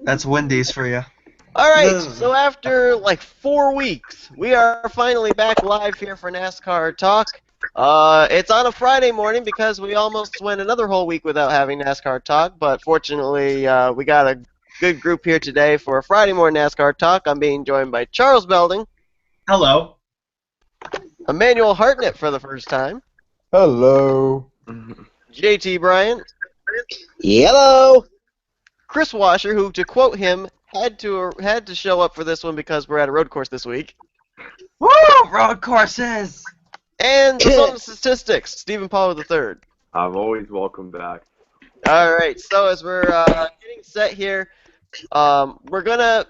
That's Wendy's for you. Alright, so after like 4 weeks, we are finally back live here for NASCAR Talk. It's on a Friday morning because we almost went another whole week without having NASCAR Talk, but fortunately, we got a good group here today for a Friday morning NASCAR Talk. I'm being joined by Charles Belding, Hello. Emmanuel Hartnett for the first time, Hello. JT Bryant, Yellow. Chris Washer, who, to quote him, had to show up for this one because we're at a road course this week. Woo! Road courses. And the Song of Statistics, Stephen Paul III. I'm always welcome back. Alright, so as we're getting set here, we're going to,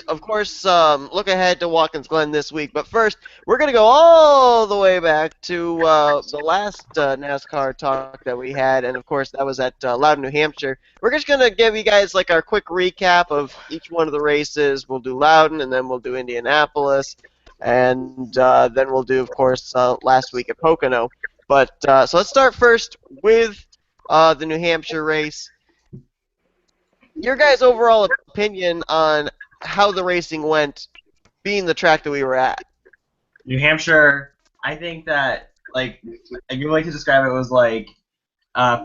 of course, look ahead to Watkins Glen this week. But first, we're going to go all the way back to the last NASCAR talk that we had. And, of course, that was at Loudon, New Hampshire. We're just going to give you guys like our quick recap of each one of the races. We'll do Loudon, and then we'll do Indianapolis. And then we'll do, of course, last week at Pocono. But so let's start first with the New Hampshire race. Your guys' overall opinion on how the racing went, being the track that we were at. New Hampshire. I think that like a good way to describe it was like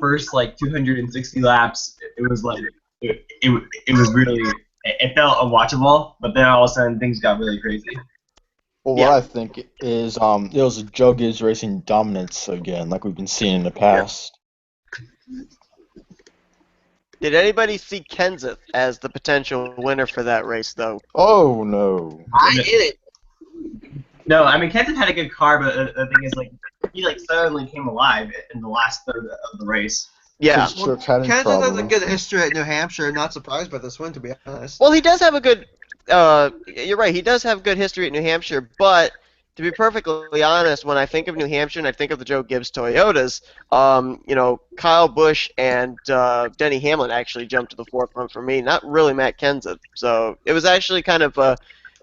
first like 260 laps. It was like it was really it felt unwatchable, but then all of a sudden things got really crazy. Well, Yeah. what I think is it was Joe Gibbs racing dominance again, like we've been seeing in the past. Did anybody see Kenseth as the potential winner for that race, though? Oh no. I did it. No, I mean Kenton had a good car, but the thing is like he like suddenly came alive in the last third of the race. Yeah. His trip had Kansas has a problems. good history at New Hampshire. Not surprised by this win, to be honest. Well, he does have a good. You're right. He does have good history at New Hampshire, but to be perfectly honest, when I think of New Hampshire and I think of the Joe Gibbs Toyotas, Kyle Busch and Denny Hamlin actually jumped to the forefront for me. Not really Matt Kenseth. So it was actually kind of,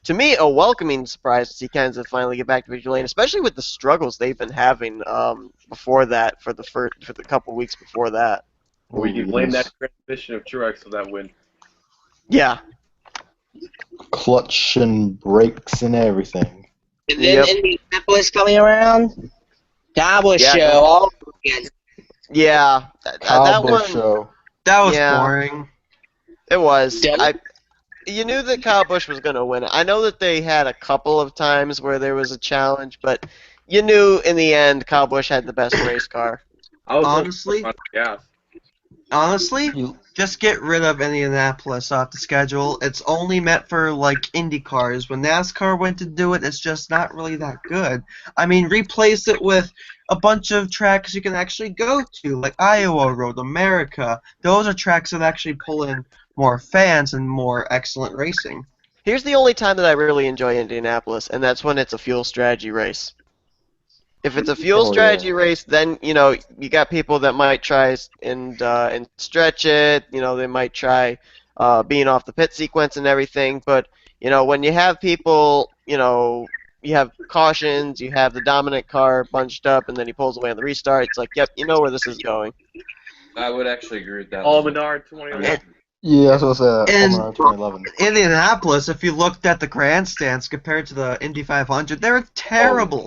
to me, a welcoming surprise to see Kenseth finally get back to victory lane, especially with the struggles they've been having before that for the couple weeks before that. Well, you blame that transmission of Truex for that win. Yeah. Clutch and brakes and everything. And then Indianapolis coming around. Cowboy Yeah. show all over again. Yeah. That Kyle Busch one. show. That was Yeah. boring. It was. Did You knew that Kyle Busch was going to win. I know that they had a couple of times where there was a challenge, but you knew in the end Kyle Busch had the best race car. I was Honestly? yeah. Honestly, You- just get rid of Indianapolis off the schedule. It's only meant for, like, Indy cars. When NASCAR went to do it, it's just not really that good. I mean, replace it with a bunch of tracks you can actually go to, like Iowa Road, America. Those are tracks that actually pull in more fans and more excellent racing. Here's the only time that I really enjoy Indianapolis, and that's when it's a fuel strategy race. If it's a fuel Oh, strategy yeah. race, then you got people that might try and stretch it. They might try being off the pit sequence and everything. But when you have people, you have cautions, you have the dominant car bunched up, and then he pulls away on the restart. It's like, yep, you know where this is going. I would actually agree with that. Almenard 2011. Yeah, that's what I said. And- Almenara 2011. Indianapolis, if you looked at the grandstands compared to the Indy 500, they were terrible.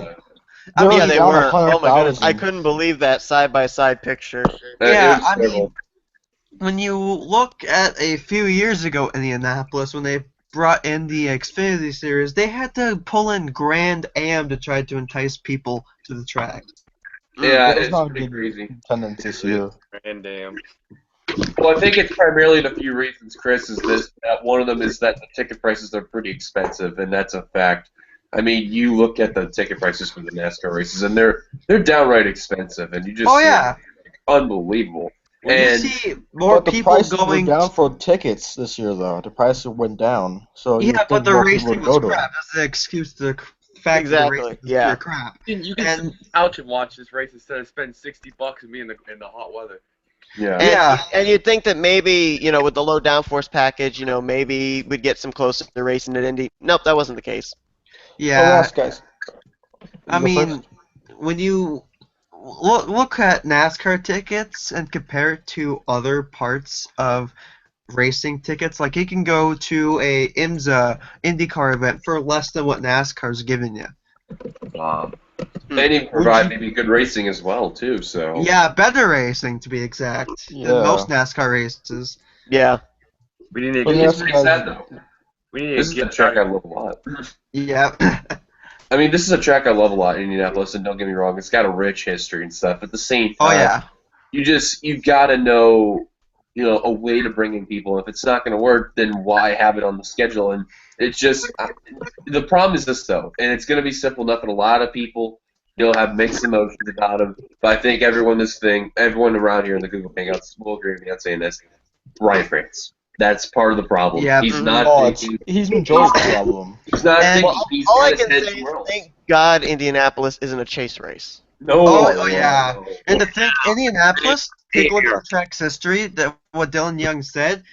They're Yeah, already they down were. Oh my goodness, 100,000. I couldn't believe that side-by-side picture. Yeah, I mean, when you look at a few years ago in Indianapolis, when they brought in the Xfinity Series, they had to pull in Grand Am to try to entice people to the track. Yeah, There's it's not pretty good crazy. attendance this year. And damn. Well, I think it's primarily the few reasons, Chris, is this. One of them is that the ticket prices are pretty expensive, and that's a fact. I mean, you look at the ticket prices for the NASCAR races, and they're downright expensive, and you just Oh see yeah, unbelievable. when And you see more But the people prices going. were down for tickets this year, though. The prices went down. So you Yeah, would but think the more people racing would was go to crap. it. That's the excuse. The fact Exactly, that the racing was yeah. pure crap. You can And couch and watch this race instead of spending $60 and be in the hot weather. yeah, yeah, And you'd think that maybe, with the low downforce package, maybe we'd get some closer to racing at Indy. Nope, that wasn't the case. So yeah. yes, guys. I You go mean, first? when you look at NASCAR tickets and compare it to other parts of racing tickets. Like he can go to a IMSA IndyCar event for less than what NASCAR's giving you. Wow. They even provide maybe good racing as well too. So Yeah, better racing to be exact than most NASCAR races. Yeah. We need to But get. that's Pretty sad though. We need This to is a get track I back. love a lot. Yeah. I mean, this is a track I love a lot in Indianapolis, and don't get me wrong, it's got a rich history and stuff. At the same time, Oh yeah. you gotta know, a way to bring in people. If it's not gonna work, then why have it on the schedule? And it's just the problem is this though, and it's gonna be simple enough, and a lot of people, have mixed emotions about him. But I think everyone around here in the Google Hangouts will agree with me on saying this. Ryan France. That's part of the problem. Yeah. He's not thinking. He's majority of the problem. He's not And- thinking. He's All I got his can head say somewhere is else. thank God Indianapolis isn't a chase race. No. Oh, yeah. And to think Indianapolis, take a look at the track's history, that what Dylan Young said,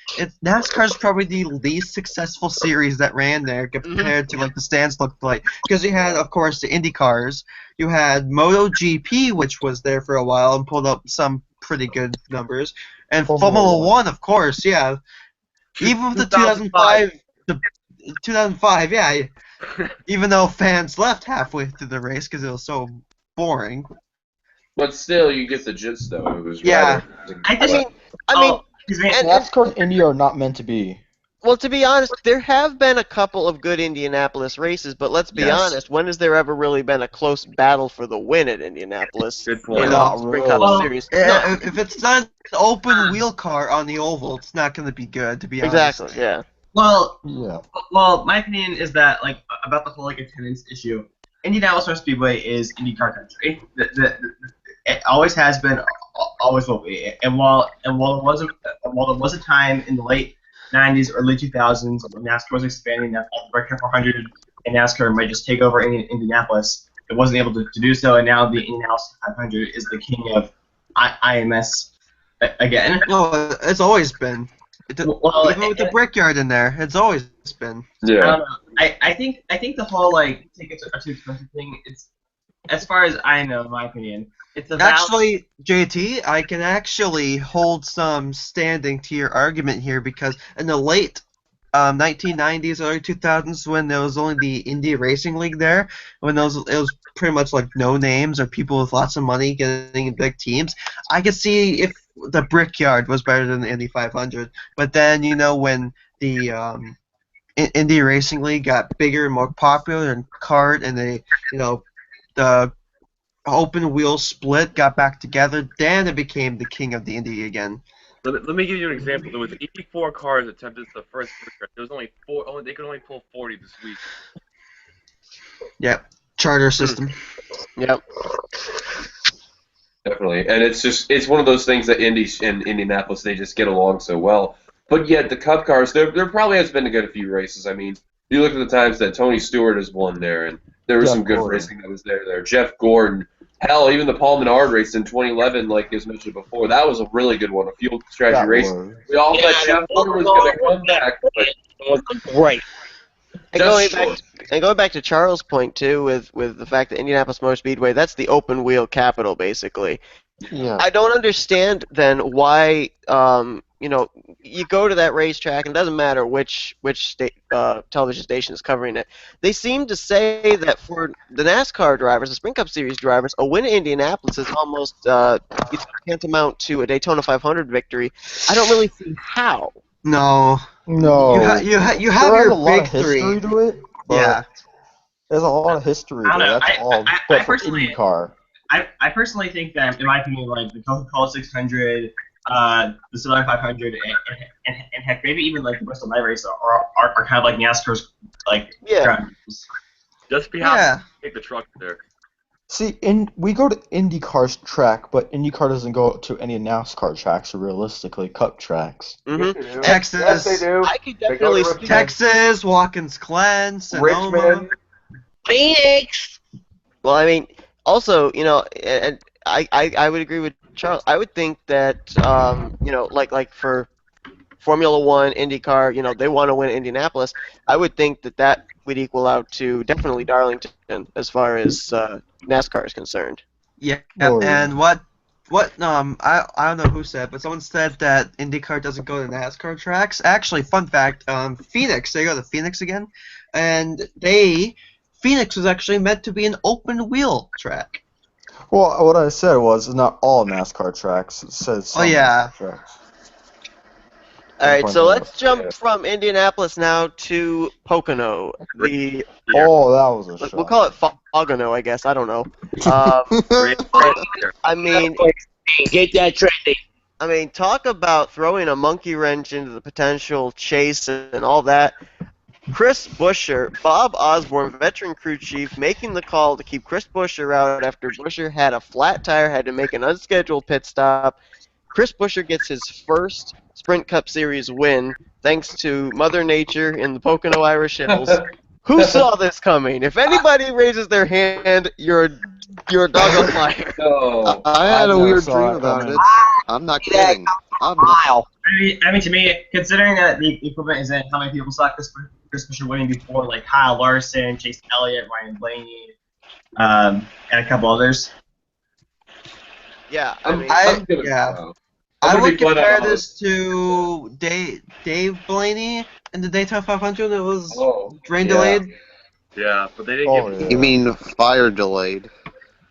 NASCAR's probably the least successful series that ran there compared to like the stands looked like. Because you had, of course, the Indy cars, you had MotoGP, which was there for a while and pulled up some pretty good numbers, and Formula One, of course, yeah. Even with the 2005, yeah. Even though fans left halfway through the race because it was so boring. But still, you get the gist, though. It was Yeah. I mean, Excuse me. and- NASCAR and Indy are not meant to be. well, to be honest, there have been a couple of good Indianapolis races, but let's be Yes. honest, when has there ever really been a close battle for the win at Indianapolis? Good point. In Not the Sprint really. Cup Well, Series. Yeah, if it's not an open wheel car on the oval, it's not going to be good, to be honest. Exactly, yeah. Well, Yeah. my opinion is that about the whole attendance issue. Indianapolis Motor Speedway is IndyCar country. It always has been, always will be. And while there was a time in the late '90s, early 2000s when NASCAR was expanding that the Breaker 400 and NASCAR might just take over Indianapolis, it wasn't able to do so, and now the Indianapolis 500 is the king of IMS again. Well, it's always been. Well, Even with the Brickyard in there, it's always been. I don't Yeah. know. I think the whole tickets are too expensive thing. It's, as far as I know, in my opinion, it's a Actually, JT, I can actually hold some standing to your argument here because in the late 1990s, early 2000s, when there was only the Indy Racing League there, when it was pretty much like no names or people with lots of money getting big teams, I could see if the Brickyard was better than the Indy 500. But then, when the Indy Racing League got bigger and more popular and kart and the open wheel split got back together, then it became the king of the Indy again. Let me give you an example. There was 84 cars attempted the first week. There was only four. They could only pull 40 this week. Yep. Charter system. Yep. Definitely. And it's one of those things that Indy and Indianapolis, they just get along so well. But yet, the Cup cars, there probably has been a good few races. I mean, you look at the times that Tony Stewart has won there, and there was Jeff some good Gordon. racing that was there. Jeff Gordon. Hell, even the Paul Menard race in 2011, like was mentioned before, that was a really good one, a field strategy That race. was. We all thought Jeff Gordon was going to come back, but Great. And going back to Charles' point too, with the fact that Indianapolis Motor Speedway, that's the open wheel capital basically. Yeah. I don't understand then why you go to that racetrack and it doesn't matter which television station is covering it. They seem to say that for the NASCAR drivers, the Sprint Cup Series drivers, a win at Indianapolis is almost it's tantamount to a Daytona 500 victory. I don't really see how. No. No. You have There is your a lot big of history three. to it. But Yeah. There's a lot of history I to don't it. know. That's all. I But for personally- IndyCar. I personally think that, in my opinion, the Coca-Cola 600, the Silver 500, and heck, maybe even the Bristol Night Race are kind of like NASCAR's Yeah. grounds. Just be happy Yeah. to take the truck there. See, we go to IndyCar's track, but IndyCar doesn't go to any NASCAR tracks, or realistically, Cup tracks. Mm-hmm. Texas. Yes, they do. I could definitely see Texas, Watkins Glen, Sonoma. Richmond. Phoenix. Well, I mean, also, and I would agree with Charles. I would think that, like for Formula One, IndyCar, they want to win Indianapolis. I would think that would equal out to definitely Darlington as far as NASCAR is concerned. Yeah. Oh, yeah. And what What? I don't know who said, but someone said that IndyCar doesn't go to NASCAR tracks. Actually, fun fact, Phoenix, they go to Phoenix again, and Phoenix was actually meant to be an open wheel track. Well, what I said was not all NASCAR tracks. It says some yeah. NASCAR tracks. All right, so Point let's jump from Indianapolis now to Pocono. The Oh, that was a shot. we'll call it Fogono, I guess. I don't know. I mean, Get that trendy. I mean, talk about throwing a monkey wrench into the potential chase and all that. Chris Buescher, Bob Osborne, veteran crew chief, making the call to keep Chris Buescher out after Buescher had a flat tire, had to make an unscheduled pit stop. Chris Buescher gets his first Sprint Cup Series win, thanks to Mother Nature in the Pocono Irish Hills. Who saw this coming? If anybody raises their hand, you're a dog on fire. No. I had a never weird saw dream it about coming. it. I'm not kidding. I'm not. Mile. I mean, to me, considering that the equipment is in, how many people saw Chris Buescher winning before, like Kyle Larson, Chase Elliott, Ryan Blaney, and a couple others. Yeah, I mean, I'm gonna yeah. go. I I'm gonna would be flat compare out this to Dave Blaney in the Daytona 500. It was rain yeah. delayed. Yeah, but they didn't Oh, give yeah. You mean fire delayed?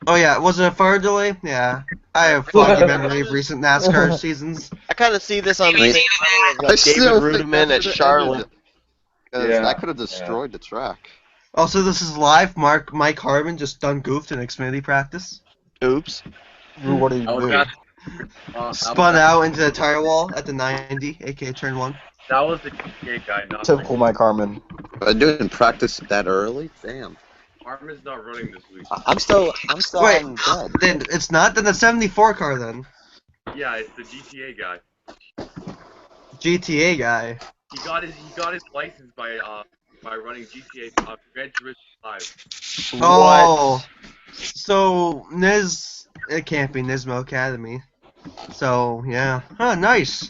Oh yeah, was it a fire delay? Yeah. I have foggy memory of recent NASCAR seasons. I kind of see this on the I mean, same level of I like still David think Rudiman that at should've Charlotte. ended. 'Cause Yeah, that could have destroyed the track. Also, this is live. Mike Harmon just done goofed in Xfinity practice. Oops. What do you I was do? not- Spun out into the tire wall at the 90, aka turn 1. That was the GTA guy, not Typical Mike Harmon. But doing practice that early? Damn. Harmon's not running this week. I'm still Wait, on bed. then it's not then the 74 car then. Yeah, it's the GTA guy. GTA guy. He got his license by running GTA Gran Turismo 5. Oh, so it can't be Nismo Academy. So yeah, nice.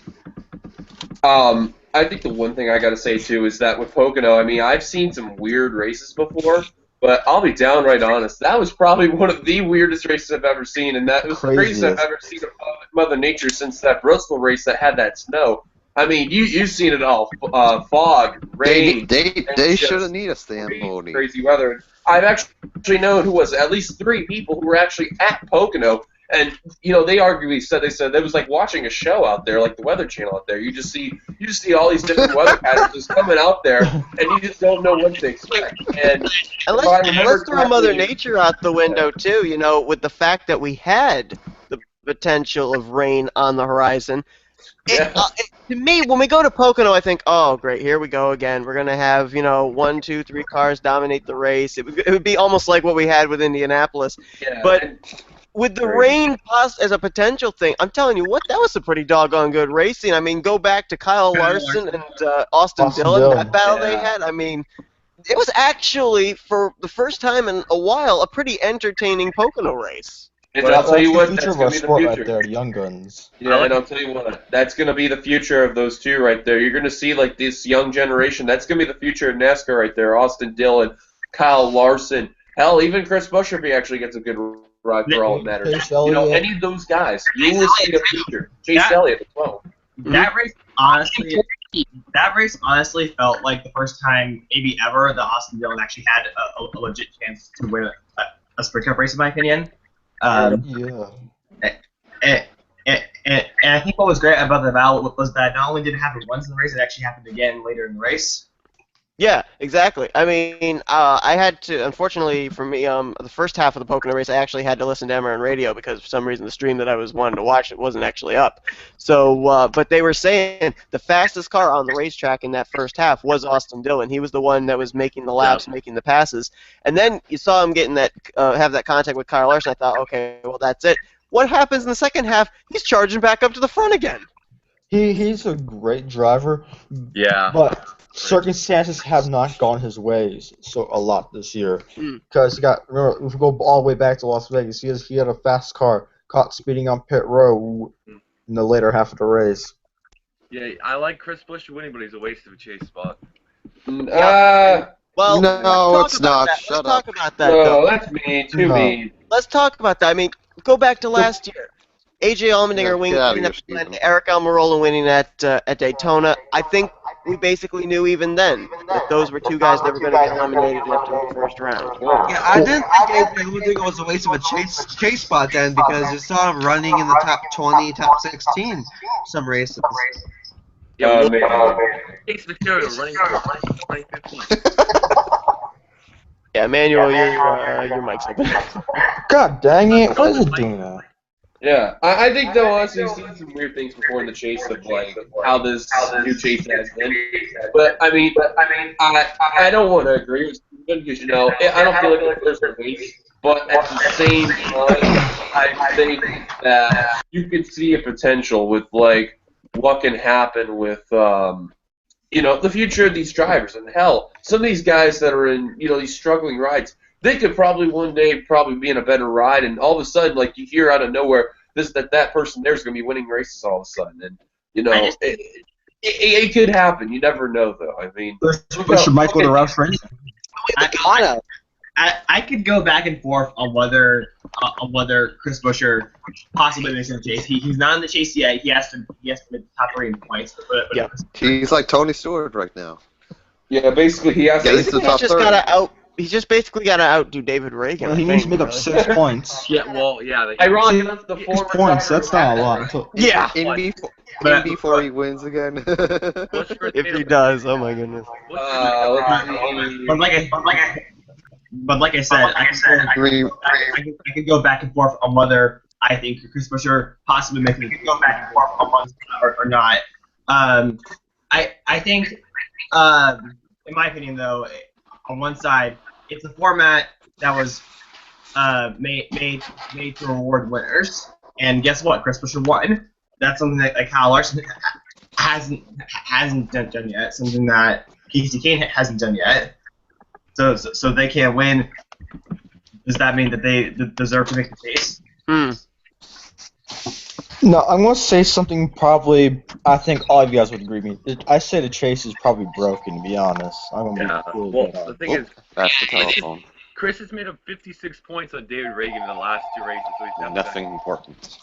I think the one thing I gotta say too is that with Pocono, I mean, I've seen some weird races before, but I'll be downright honest. That was probably one of the weirdest races I've ever seen, and that was the craziest I've ever seen of Mother Nature since that Bristol race that had that snow. I mean, you've seen it all: fog, rain. They should have needed a Zamboni. Crazy weather. I've actually known who was at least 3 people who were actually at Pocono, and they arguably said it was like watching a show out there, like the Weather Channel out there. You just see all these different weather patterns just coming out there, and you just don't know what to expect. And let's throw Mother Nature out the window too. With the fact that we had the potential of rain on the horizon. To me, when we go to Pocono, I think, oh, great, here we go again. We're going to have, 1, 2, 3 cars dominate the race. It would be almost like what we had with Indianapolis. Yeah, but with the rain as a potential thing, I'm telling you what, that was some pretty doggone good racing. I mean, go back to Kyle Larson and Austin Dillon, that battle they had. I mean, it was actually, for the first time in a while, a pretty entertaining Pocono race. And I'll tell you what, the that's future of going our to be the sport future. right there, Young Guns. Yeah, and I'll tell you what, that's going to be the future of those two right there. You're going to see, like, this young generation. That's going to be the future of NASCAR right there. Austin Dillon, Kyle Larson. Hell, even Chris Buescher, if he actually gets a good ride for all it matters. Chase Elliott. Any of those guys, you will see the future. Chase Elliott as well. That race honestly felt like the first time, maybe ever, that Austin Dillon actually had a legit chance to win a Sprint Cup race, in my opinion. Yeah. And I think what was great about the battle was that not only did it happen once in the race, it actually happened again later in the race. Yeah, exactly. I mean, I had to, unfortunately for me, the first half of the Pocono race, I actually had to listen to MRN radio because for some reason the stream that I was wanting to watch, it wasn't actually up. So, but they were saying the fastest car on the racetrack in that first half was Austin Dillon. He was the one that was making the laps, making the passes. And then you saw him getting have that contact with Kyle Larson. I thought, okay, well, that's it. What happens in the second half? He's charging back up to the front again. He's a great driver. Yeah. But circumstances have not gone his ways a lot this year. Because remember, if we go all the way back to Las Vegas, he had a fast car caught speeding on pit road in the later half of the race. Yeah, I like Chris Buescher winning, but he's a waste of a chase spot. Well, no, it's not. Let's talk about that. No, that's mean. Too mean. Let's talk about that. I mean, go back to last year. AJ Allmendinger Get out of winning here, at Glen, Steven. Eric Almirola winning at Daytona. I think we basically knew even then that those were two guys that were going to get eliminated after the first round. Yeah, I didn't think it was a waste of a chase spot then because you saw him running in the top 20, top 16 some races. Yeah, man. Chase Material running for 2015. Yeah, Emmanuel, your mic's open. God dang it! What is it doing that? Yeah, I think though honestly we've seen some weird things before in the chase of like how this new chase has been. But I mean, I don't want to agree with Steven because I don't feel like there's a race. But at the same time, I think that you could see a potential with like what can happen with the future of these drivers. And hell, some of these guys that are in these struggling rides, they could probably one day probably be in a better ride, and all of a sudden, like you hear out of nowhere, that person there's going to be winning races all of a sudden, and it could happen. You never know, though. I mean, Should Michael the reference? I could go back and forth on whether Chris Buescher possibly makes the chase. He's not in the chase yet. He has to make the top 3 in points. But Yeah. He's like Tony Stewart right now. yeah, basically he has Yeah, he's to. the top 30. He's just basically got to outdo David Reagan. Well, he I needs think, to make up 6 points. Yeah, well, yeah. Ironically enough, the 6 former points, driver that's not a lot. Yeah. Before he wins again. If he does, oh my goodness. But like I said, I could go back and forth on whether I think Chris Buescher possibly makes it. Go back and forth on one or not. I think, in my opinion, though, on one side, it's a format that was made to reward winners, and guess what? Chris Buescher won. That's something that Kyle Larson hasn't done yet. Something that Casey Kane hasn't done yet. So they can't win. Does that mean that they deserve to make the chase? No, I'm going to say something probably I think all of you guys would agree with me. I say the chase is probably broken, to be honest. I'm going to be really Well, dead on the it. thing is, That's the telephone. Chris has made up 56 points on David Reagan in the last 2 races, so he's down Nothing important.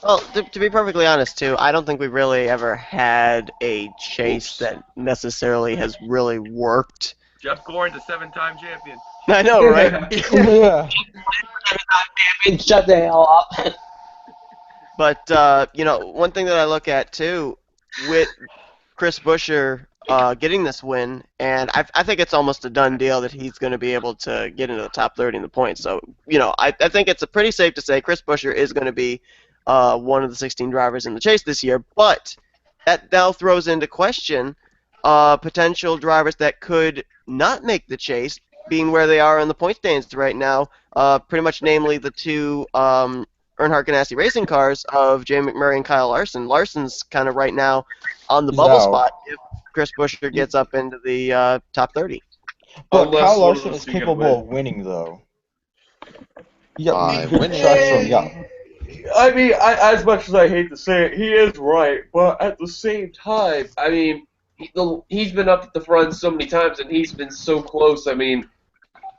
Well, to be perfectly honest, too, I don't think we've really ever had a chase that necessarily has really worked. Jeff Gordon's a 7-time champion. I know, right? Yeah. Shut the hell up. But, one thing that I look at, too, with Chris Buescher getting this win, and I think it's almost a done deal that he's going to be able to get into the top 30 in the points. So, I think it's pretty safe to say Chris Buescher is going to be one of the 16 drivers in the chase this year. But that now throws into question potential drivers that could not make the chase, being where they are in the point standings right now, pretty much namely the two Earnhardt Ganassi racing cars of Jay McMurray and Kyle Larson. Larson's kind of right now on the bubble spot if Chris Buescher gets up into the top 30. But Unless Kyle one of Larson those is two get capable of winning, though. By Good winning. tracks from, yeah. I mean, as much as I hate to say it, he is right. But at the same time, I mean, he's been up at the front so many times, and he's been so close. I mean,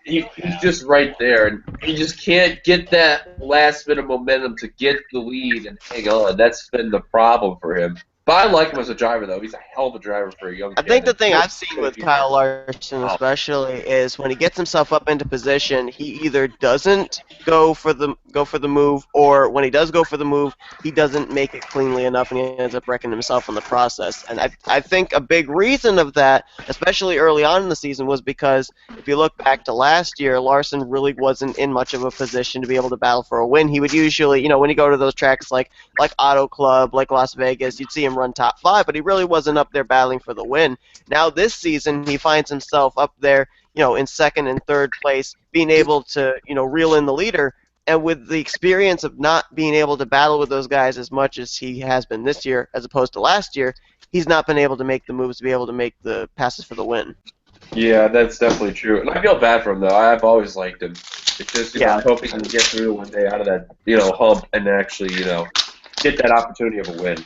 he's just right there, and he just can't get that last bit of momentum to get the lead and hang on. That's been the problem for him. But I like him as a driver, though. He's a hell of a driver for a young kid. I think the thing I've seen with Kyle Larson especially is when he gets himself up into position, he either doesn't go for the move, or when he does go for the move, he doesn't make it cleanly enough, and he ends up wrecking himself in the process. And I think a big reason of that, especially early on in the season, was because if you look back to last year, Larson really wasn't in much of a position to be able to battle for a win. He would usually, when you go to those tracks like Auto Club, like Las Vegas, you'd see him run top 5, but he really wasn't up there battling for the win. Now this season, he finds himself up there, in second and third place, being able to, reel in the leader. And with the experience of not being able to battle with those guys as much as he has been this year, as opposed to last year, he's not been able to make the moves to be able to make the passes for the win. Yeah, that's definitely true. And I feel bad for him, though. I've always liked him. It's just, I hope he can get through one day out of that, hump and actually, get that opportunity of a win.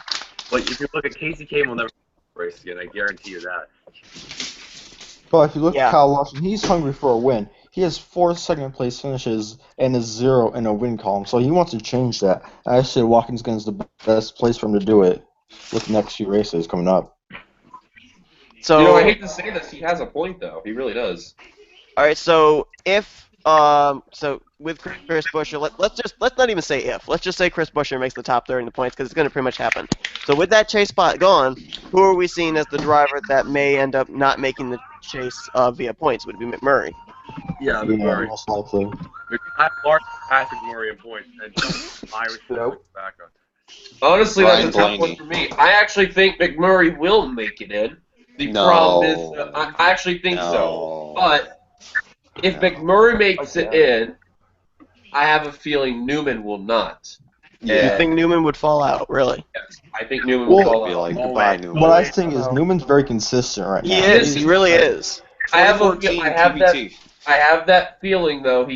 Like, if you look at Casey Kane, will never race again. I guarantee you that. But if you look at Kyle Larson, he's hungry for a win. he has 4 second place finishes and a 0 in a win column, so he wants to change that. I say Watkins Glen is the best place for him to do it with the next few races coming up. So I hate to say this, he has a point though. He really does. all right, so if so with Chris Buescher, let's not even say if. Let's just say Chris Buescher makes the top 30 in the points because it's going to pretty much happen. So with that chase spot gone, who are we seeing as the driver that may end up not making the chase via points? Would it be McMurray? Yeah, Yeah, McMurray. most likely. I large Patrick Murray in points and Irish background. Honestly, Ryan that's a tough one Blaney. for me. I actually think McMurray will make it in. The problem is, I actually think so. But if McMurray makes it in, I have a feeling Newman will not. You think Newman would fall out? Really? Yes, I think Newman will fall Be out. like, goodbye, Newman. What I think is Newman's very consistent right now. He is. He really is. I have 2014 that feeling though.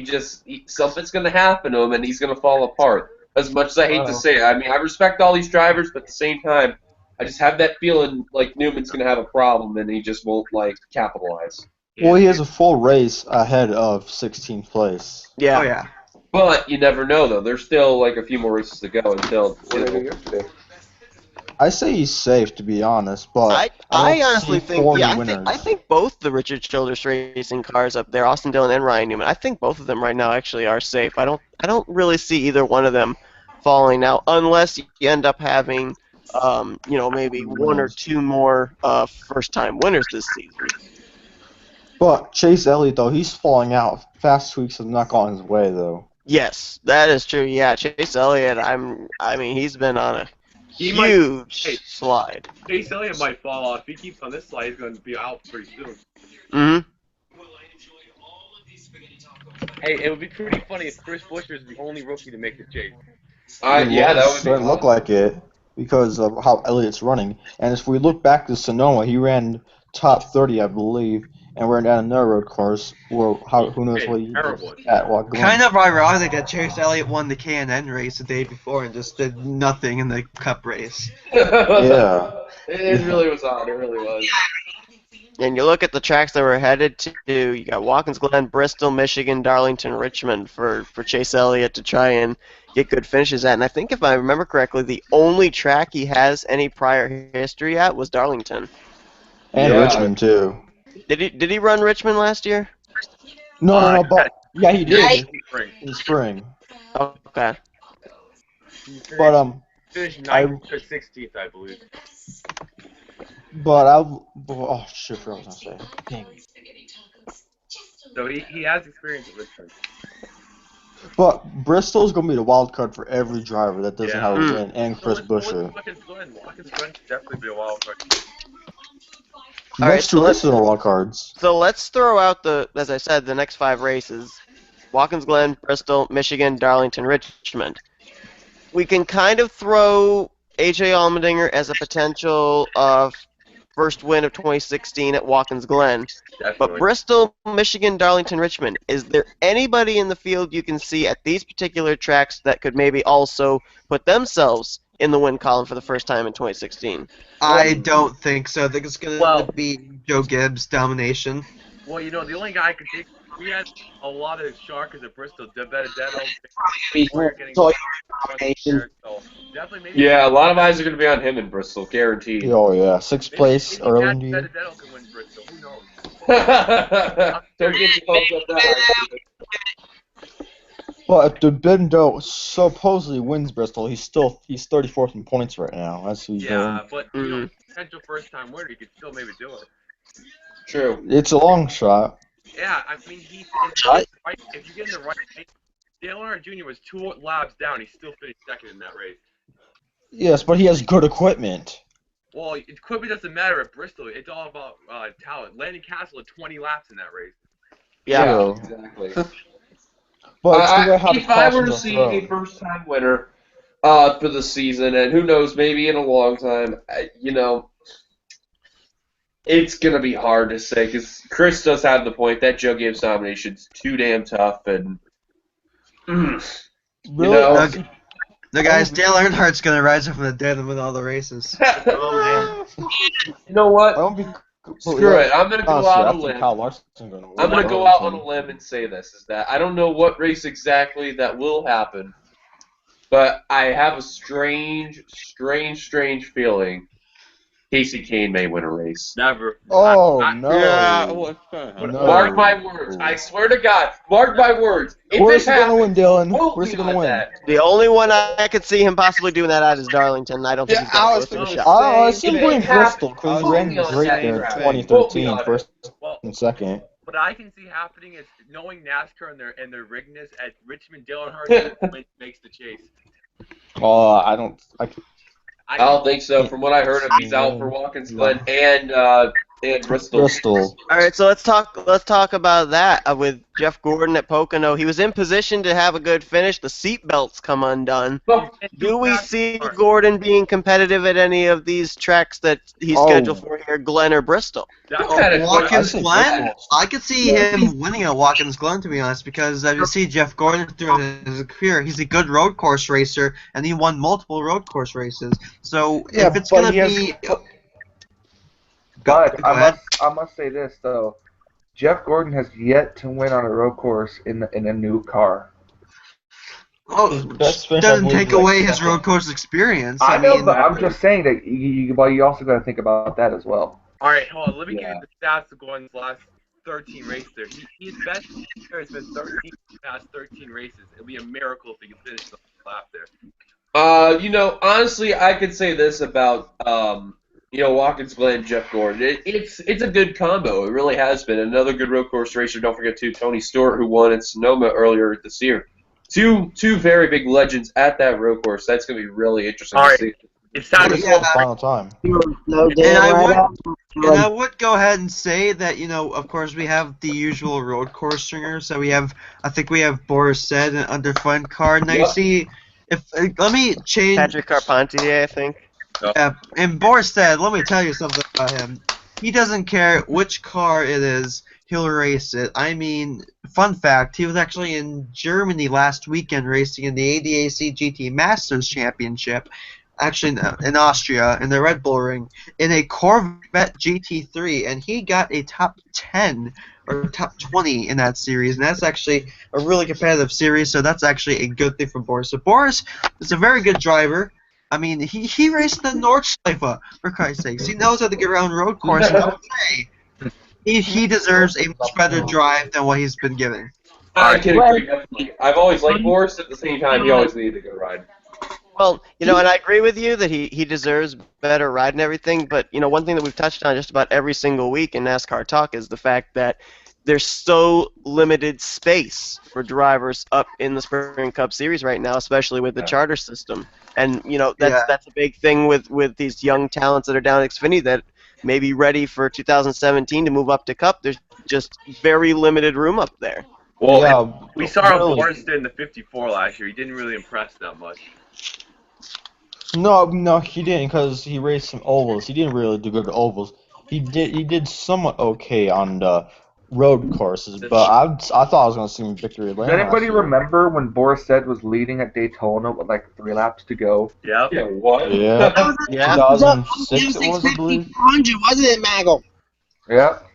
Something's going to happen to him, and he's going to fall apart. As much as I hate to say it, I mean, I respect all these drivers, but at the same time, I just have that feeling like Newman's going to have a problem, and he just won't capitalize. Well, he has a full race ahead of 16th place. Yeah. Oh yeah. But you never know though. There's still a few more races to go until. I say he's safe, to be honest, but I don't honestly see think four I winners. think both the Richard Childress racing cars up there, Austin Dillon and Ryan Newman, I think both of them right now actually are safe. I don't really see either one of them falling out unless you end up having maybe one or two more first-time winners this season. But Chase Elliott, though, he's falling out. Fast tweaks have not gone his way, though. Yes, that is true. Yeah, Chase Elliott, he's been on a huge slide. Chase Elliott might fall off. If he keeps on this slide, he's going to be out pretty soon. Mm-hmm. Hey, it would be pretty funny if Chris Buescher is the only rookie to make the chase. Yeah, that would be Doesn't look like it because of how Elliott's running. And if we look back to Sonoma, he ran top 30, I believe, and ran down another road course. Who knows what he did at Glen. Kind of ironic that Chase Elliott won the K&N race the day before and just did nothing in the Cup race. Yeah. It really was odd. It really was. And you look at the tracks that we're headed to, you got Watkins Glen, Bristol, Michigan, Darlington, Richmond for Chase Elliott to try and get good finishes at. And I think if I remember correctly, the only track he has any prior history at was Darlington. And Richmond, too. Did he run Richmond last year? No, but yeah, he did In spring. Okay. But Finished 9th to 16th, I believe. But oh shit, I was gonna say. Dang. So he has experience with Richmond. But Bristol's gonna be the wild card for every driver that doesn't have a win, and Chris Buescher. Watkins Glen should definitely be a wild card. Next two races are wild cards. So let's throw out as I said, the next 5 races: Watkins Glen, Bristol, Michigan, Darlington, Richmond. We can kind of throw AJ Allmendinger as a potential first win of 2016 at Watkins Glen. Definitely. But Bristol, Michigan, Darlington, Richmond, is there anybody in the field you can see at these particular tracks that could maybe also put themselves in the win column for the first time in 2016? I don't think so. I think it's going to be Joe Gibbs' domination. Well, the only guy I could think, we had a lot of Sharkers at Bristol, Benedetto, Yeah, a lot of eyes are going to be on him in Bristol, guaranteed. Oh yeah, 6th place early in the year. Benedetto can win Bristol, who knows? Don't get your hopes up that high. But if the Bendo supposedly wins Bristol, he's 34th in points right now. That's who he's doing. But potential first-time winner, you could still maybe do it. True. It's a long shot. Yeah, I mean, if you get in the right pace, Dale Earnhardt Jr. was 2 laps down. He still finished second in that race. Yes, but he has good equipment. Well, equipment doesn't matter at Bristol. It's all about talent. Landon Castle had 20 laps in that race. Yeah. Exactly. But it's the way how the if I were to cautions are see thrown. a first-time winner for the season, and who knows, maybe in a long time, it's going to be hard to say, because Chris does have the point that Joe Gibbs nomination's too damn tough, and Really? No, guys, Dale Earnhardt's going to rise up from the dead and win all the races. You know what? I won't be Screw it. I'm gonna go Honestly, out I on a think limb. Kyle Larson's gonna win. I'm gonna go out on a limb and say this: is that I don't know what race exactly that will happen, but I have a strange feeling Casey Kane may win a race. Never. Oh I- no! Yeah, what's gonna happen? No. Mark my words. I swear to God. Mark my words. If Where's it he gonna win, happens, Dylan? quote Where's me he gonna on win? that. The only one I could see him possibly doing that at is Darlington. I don't think Yeah, he's gonna I go was through the thinking shot. I same see him If going it happens, Bristol because he quote ran me on great that. there in thing. 2013, Quote me on first well, and second. what I can see happening is knowing NASCAR and their rigness at Richmond, Dale Earnhardt makes the chase. I don't. I don't think so. From what I heard of, he's out for Watkins Glen and Bristol. Bristol. All right, so let's talk about that with Jeff Gordon at Pocono. He was in position to have a good finish. The seatbelts come undone. Do we see Gordon being competitive at any of these tracks that he's scheduled for here, Glen or Bristol? Watkins I think Glen? Bristol. I could see him winning at Watkins Glen, to be honest, because I see Jeff Gordon throughout his career. He's a good road course racer, and he won multiple road course races. So Yeah, if it's but going he to has- be... But Go ahead. I must say this though, Jeff Gordon has yet to win on a road course in a new car. Oh, Best finish, I doesn't believe, take like away his second. road course experience. I know, mean, but I'm just saying that you also got to think about that as well. All right, hold on. Let me give Yeah. you the stats of Glen's last 13 races there. His best year has been 13 in the past 13 races. It'll be a miracle if he can finish the lap there. Honestly, I could say this about Watkins Glen, Jeff Gordon. It's a good combo. It really has been. Another good road course racer. Don't forget too, Tony Stewart, who won at Sonoma earlier this year. Two very big legends at that road course. That's gonna be really interesting All to right. see. It's time to This is go. the final time. No, And damn I right would- on. And I would go ahead and say that, of course, we have the usual road course stringers. So I think we have Boris Said and under fun card. And I Yep. see, let me change. Patrick Carpentier, I think. And Boris Said, let me tell you something about him. He doesn't care which car it is, he'll race it. I mean, fun fact, he was actually in Germany last weekend racing in the ADAC GT Masters Championship. Actually, in Austria, in the Red Bull Ring, in a Corvette GT3, and he got a top 10 or top 20 in that series, and that's actually a really competitive series, so that's actually a good thing for Boris. So Boris is a very good driver. I mean, he raced the Nordschleife, for Christ's sakes. He knows how to get around road course, and I would say he deserves a much better drive than what he's been given. I can agree. Definitely. I've always liked Boris. At the same time, he always needed a good ride. Well, and I agree with you that he deserves better ride and everything, but, one thing that we've touched on just about every single week in NASCAR Talk is the fact that there's so limited space for drivers up in the Spring Cup Series right now, especially with the charter system. And, that's a big thing with these young talents that are down at Xfinity that may be ready for 2017 to move up to Cup. There's just very limited room up there. Well, Yeah, we saw how really. Boris did in the 54 last year. He didn't really impress that much. No, he didn't because he raced some ovals. He didn't really do good at ovals. He did somewhat okay on the road courses, but I thought I was gonna see him in Victory Lane. Does anybody remember when Boris Said was leading at Daytona with like 3 laps to go? Yep. Yeah, what? Yeah, Yeah. 2006 it was, I believe. 400, wasn't it, Maggle? Yep.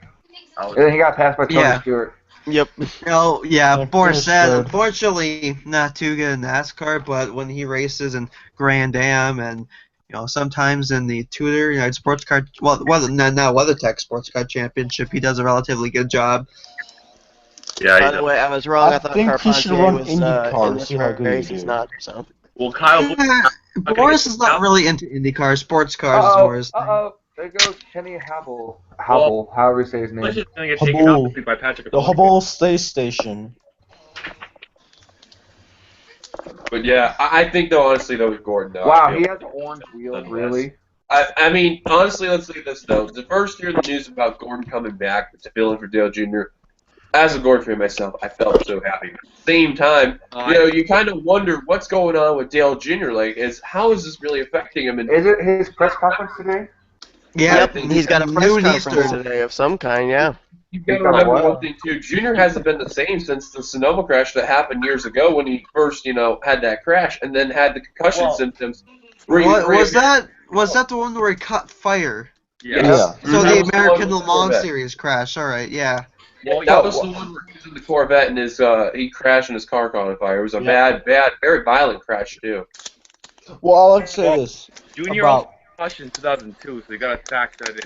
And then he got passed by Tony Yeah. Stewart. Yep. Oh, yeah, Yeah, Boris finished Said, third. unfortunately, not too good in NASCAR, but when he races in Grand Am and, sometimes in the Tudor, sports car, not WeatherTech Sports Car Championship, he does a relatively good job. Yeah, By he the does. way, I was wrong. I I thought think he should Carpentier run was IndyCar in to this see how good he race. He's do. not, so. Well, Kyle, Boris is not really into IndyCar. Sports cars is more his thing. There goes Kenny Habel, however you say his Bush name. is going to get taken Hubble. out by Patrick. The Hubble Space Station. But yeah, I think though, honestly, though, with Gordon, though. Wow, I feel- he has orange wheels, really? I mean, honestly, let's say this though. The first year of the news about Gordon coming back to fill in for Dale Jr., as a Gordon fan myself, I felt so happy. At the same time, you kind of wonder what's going on with Dale Jr. Like, how is this really affecting him? And Is it his press conference today? Yeah, Yep, he's got a press new conference Eastern. today of some kind, yeah. you've got to He's got remember what? one thing too. Junior hasn't been the same since the Sonoma crash that happened years ago when he first, had that crash and then had the concussion symptoms. Was that the one where he caught fire? Yeah. So That the was the American one Le with Mans Corvette. series crash. All right, yeah. Yeah, that was the one where he was in the Corvette and he crashed and his car caught on fire. It was a bad, very violent crash too. Well, I'll like to say this Junior also about. crushed in 2002, so you gotta factor that in.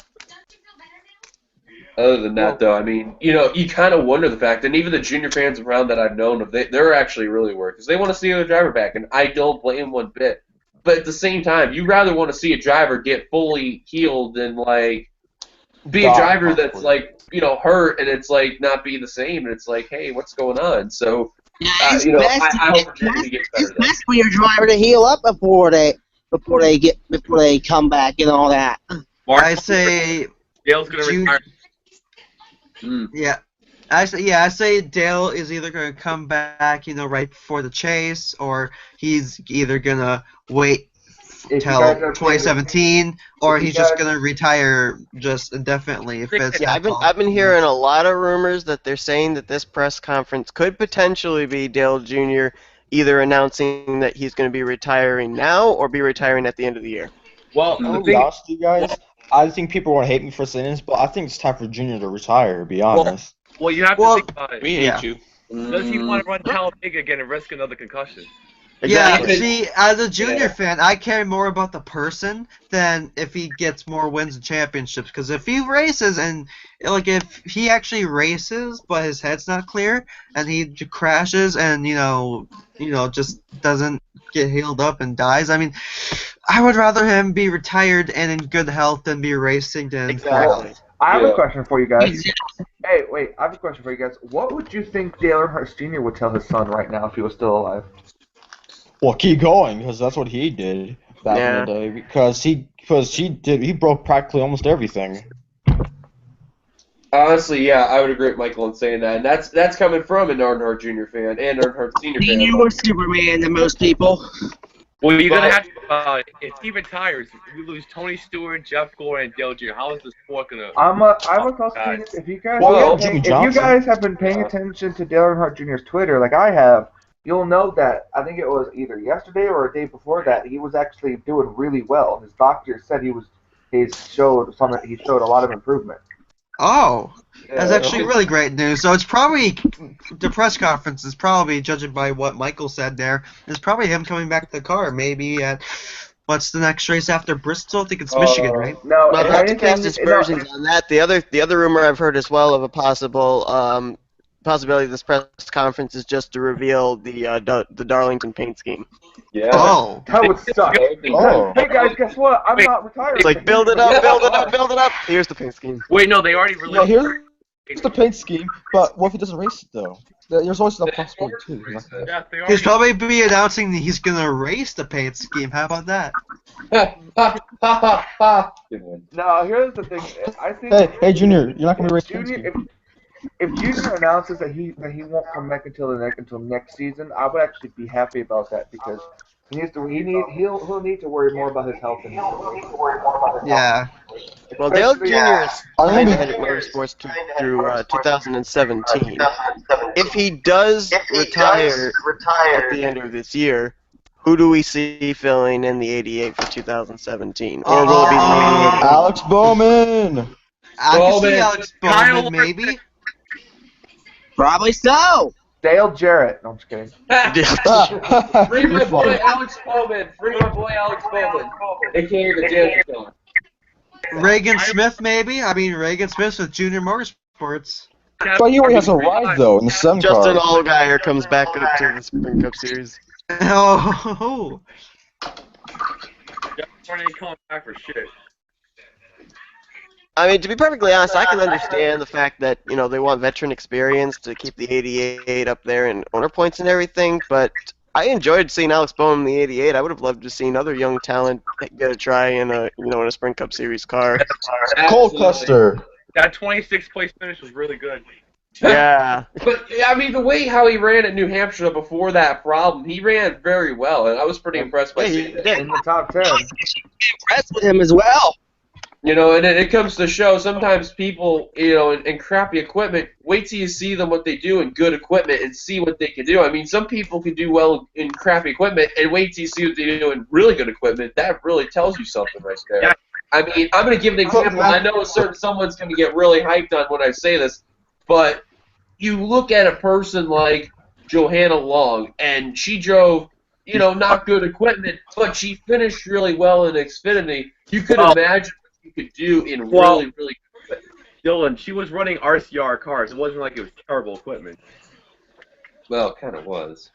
Other than that, though, I mean, you kind of wonder the fact, and even the junior fans around that I've known, they're actually really worried because they want to see their driver back, and I don't blame one bit. But at the same time, you rather want to see a driver get fully healed than be a driver that's hurt and it's not be the same, and it's hey, what's going on? So It's I hope Jimmy gets better. It's best for your driver to heal up before they come back and all that. I say Dale's gonna retire. Yeah. I say Dale is either going to come back, right before the chase, or he's either going to wait till 2017, or he's just going to retire just indefinitely. I've been hearing a lot of rumors that they're saying that this press conference could potentially be Dale Jr. either announcing that he's going to be retiring now or be retiring at the end of the year. Well, I'm gonna be honest with you guys. I think people want to hate me for saying this, but I think it's time for Junior to retire. To be honest. Well, you have to think about it. We hate you. Does he want to run Talladega again and risk another concussion? Exactly. Yeah, see, as a junior fan, I care more about the person than if he gets more wins and championships. Because if he races and, if he actually races but his head's not clear and he crashes and, just doesn't get healed up and dies, I mean, I would rather him be retired and in good health than be racing than exactly. I have a question for you guys. Hey, wait, I have a question for you guys. What would you think Dale Earnhardt Jr. would tell his son right now if he was still alive? Well, keep going, because that's what he did back in the day. Because he broke practically almost everything. Honestly, yeah, I would agree with Michael in saying that, and that's coming from an Earnhardt Jr. fan and Earnhardt Sr. fan. You were Superman to most people. Well, you're gonna have to. If he retires, we lose Tony Stewart, Jeff Gore, and Dale Jr. How is the sport gonna? I'm a Caucasian. If you guys have been paying attention to Dale Earnhardt Jr.'s Twitter, like I have, you'll know that I think it was either yesterday or a day before that he was actually doing really well. His doctor said he showed a lot of improvement. Oh, that's actually really great news. So it's probably the press conference is probably, judging by what Michael said there, is probably him coming back to the car. Maybe at what's the next race after Bristol? I think it's Michigan, right? No, well, not to cast aspersions on that. The other rumor I've heard as well of a possible possibility of this press conference is just to reveal the Darlington paint scheme. Yeah. Oh. That would suck. Oh. Hey guys, guess what? I'm not retired. It's like build it up, build it up, build it up. Here's the paint scheme. Wait, no, they already released. Yeah, here's the paint scheme, but what if he doesn't race it though? There's always that possibility too. Yeah, they He's probably be announcing that he's gonna race the paint scheme. How about that? No, here's the thing. I think. Hey, Junior, you're not gonna be racing paint scheme. If Junior announces that he won't come back until next season, I would actually be happy about that because he'll need to worry more about his health than Yeah. Well, Dale Jr. is trying to head at motorsports through 2017. If he does retire at the end of this year, who do we see filling in the 88 for 2017? Or will it be Alex Bowman? I can see Alex Bowman, maybe. Probably so. Dale Jarrett. No, I'm just kidding. Bring my boy Alex Bowman. A.k.a. the Janitor Killer. Reagan Smith, maybe? I mean, Reagan Smith's with Junior Motorsports. But he already has a ride, though, in the 7 car. Justin Allgaier comes back up to the Spring Cup Series. Oh. Jeff Gordon ain't coming back for shit. I mean, to be perfectly honest, I can understand the fact that, they want veteran experience to keep the 88 up there in owner points and everything, but I enjoyed seeing Alex Bowman in the 88. I would have loved to have seen other young talent get a try in a Spring Cup Series car. Cole Custer. That 26th place finish was really good. Yeah. But, I mean, the way how he ran at New Hampshire before that problem, he ran very well, and I was pretty impressed by seeing it. In the top 10. Impressed with him as well. And it comes to show sometimes people, in crappy equipment, wait till you see them what they do in good equipment and see what they can do. I mean, some people can do well in crappy equipment and wait till you see what they do in really good equipment. That really tells you something right there. Yeah, I mean, I'm going to give an example. I know someone's going to get really hyped on when I say this, but you look at a person like Johanna Long, and she drove, not good equipment, but she finished really well in Xfinity. You could imagine what you could do in really, really good equipment. Dylan, she was running RCR cars. It wasn't like it was terrible equipment. Well, it kind of was.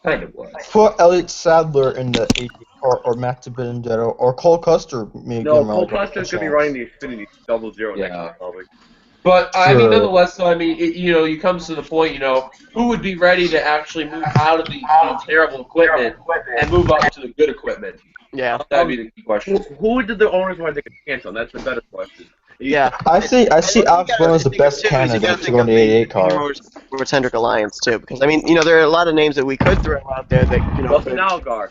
Kind of was. Put Elliott Sadler in the 80 car, or Matt Benedetto, or Cole Custer. No, Cole Custer's going to be running the Xfinity 00 next year, probably. But, I mean, nonetheless, though, I mean, you come to the point, who would be ready to actually move out of the terrible equipment and move up to the good equipment? Yeah. That'd be the key question. Who did the owners want to take a chance on? That's the better question. Yeah. I see Alex Bowman as the best candidate to go in the 88 car. Or Hendrick Alliance, too. Because, I mean, there are a lot of names that we could throw out there that, Wilson Algar.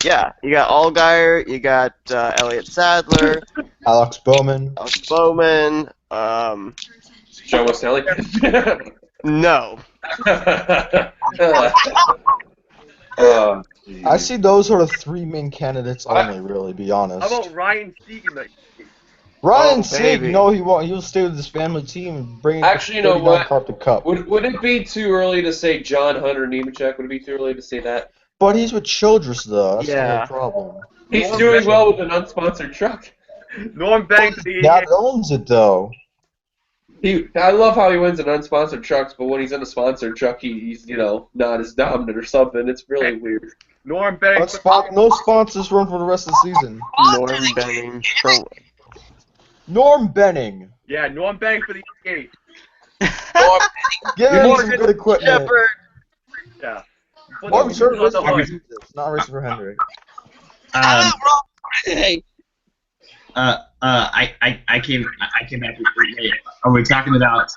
Yeah, you got Allgaier, you got Elliott Sadler, Alex Bowman, Joe Wesley? No. I see those are the three main candidates only, really, be honest. How about Ryan Sieg? Ryan Sieg, no, he won't. He'll stay with his family team and bring Actually, you know what? Cup to Cup. Would it be too early to say John Hunter Nemechek? Would it be too early to say that? But he's with Childress, though. That's Yeah. the problem. He's doing well with an unsponsored truck. Norm Banks. That owns it, though. I love how he wins in unsponsored trucks, but when he's in a sponsored truck, he's not as dominant or something. It's really weird. Norm Banks. No sponsors run for the rest of the season. Norm Benning. Norm Benning. Yeah, Norm Banks for the 88. Give him some good equipment. Yeah. I'm sure not racing for Hendrick. I came back with late. Are we talking about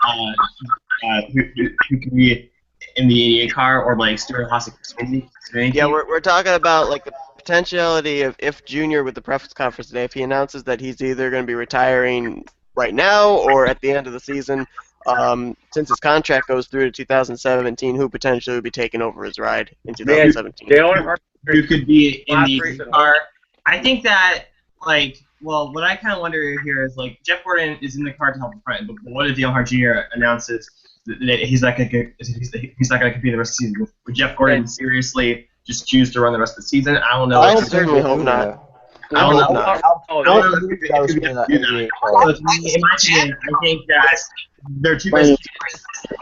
who can be in the 88 car or like Stuart Haas Xfinity? Yeah, we're talking about like the potentiality of if Junior with the press conference today, if he announces that he's either going to be retiring right now or at the end of the season. Since his contract goes through to 2017, who potentially would be taking over his ride in 2017? Who could be in the car? I think that, what I kind of wonder here is, Jeff Gordon is in the car to help the front, but what if Dale Earnhardt Jr. announces that he's not going to compete the rest of the season? Would Jeff Gordon seriously just choose to run the rest of the season? I don't know. I certainly hope not. I don't know. In my opinion, I think that their two best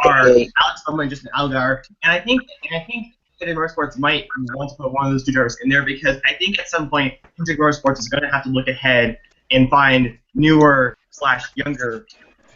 are Alex Bowman and Justin Allgaier, and I think Hendrick Motorsports might want to put one of those two drivers in there because I think at some point Hendrick Motorsports is going to have to look ahead and find newer / younger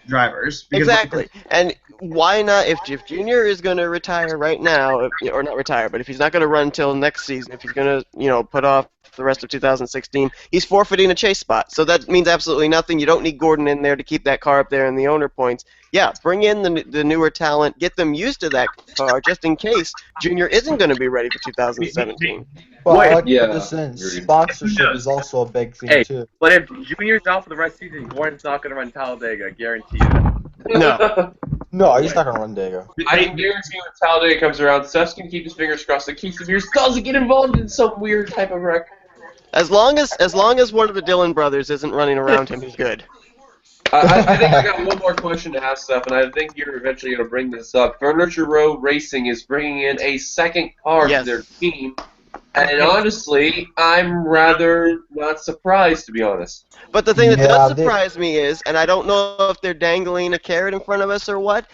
drivers. Exactly, and why not? If Junior is going to retire right now, or not retire, but if he's not going to run until next season, if he's going to put off the rest of 2016, he's forfeiting a chase spot. So that means absolutely nothing. You don't need Gordon in there to keep that car up there in the owner points. Yeah, bring in the newer talent, get them used to that car, just in case Junior isn't going to be ready for 2017. Well, I like to put this in. Sponsorship is also a big thing, too. But if Junior's out for the rest of the season, Gordon's not going to run Talladega, I guarantee you that. No. No, he's not going to run Dega. I can guarantee when Talladega comes around, Seth's going to keep his fingers crossed that Keith Sears doesn't get involved in some weird type of wreck. As long as one of the Dillon brothers isn't running around him, he's good. I think I got one more question to ask, Seth, and I think you're eventually going to bring this up. Furniture Row Racing is bringing in a second car to their team, and honestly, I'm rather not surprised, to be honest. But the thing that does surprise me is, and I don't know if they're dangling a carrot in front of us or what,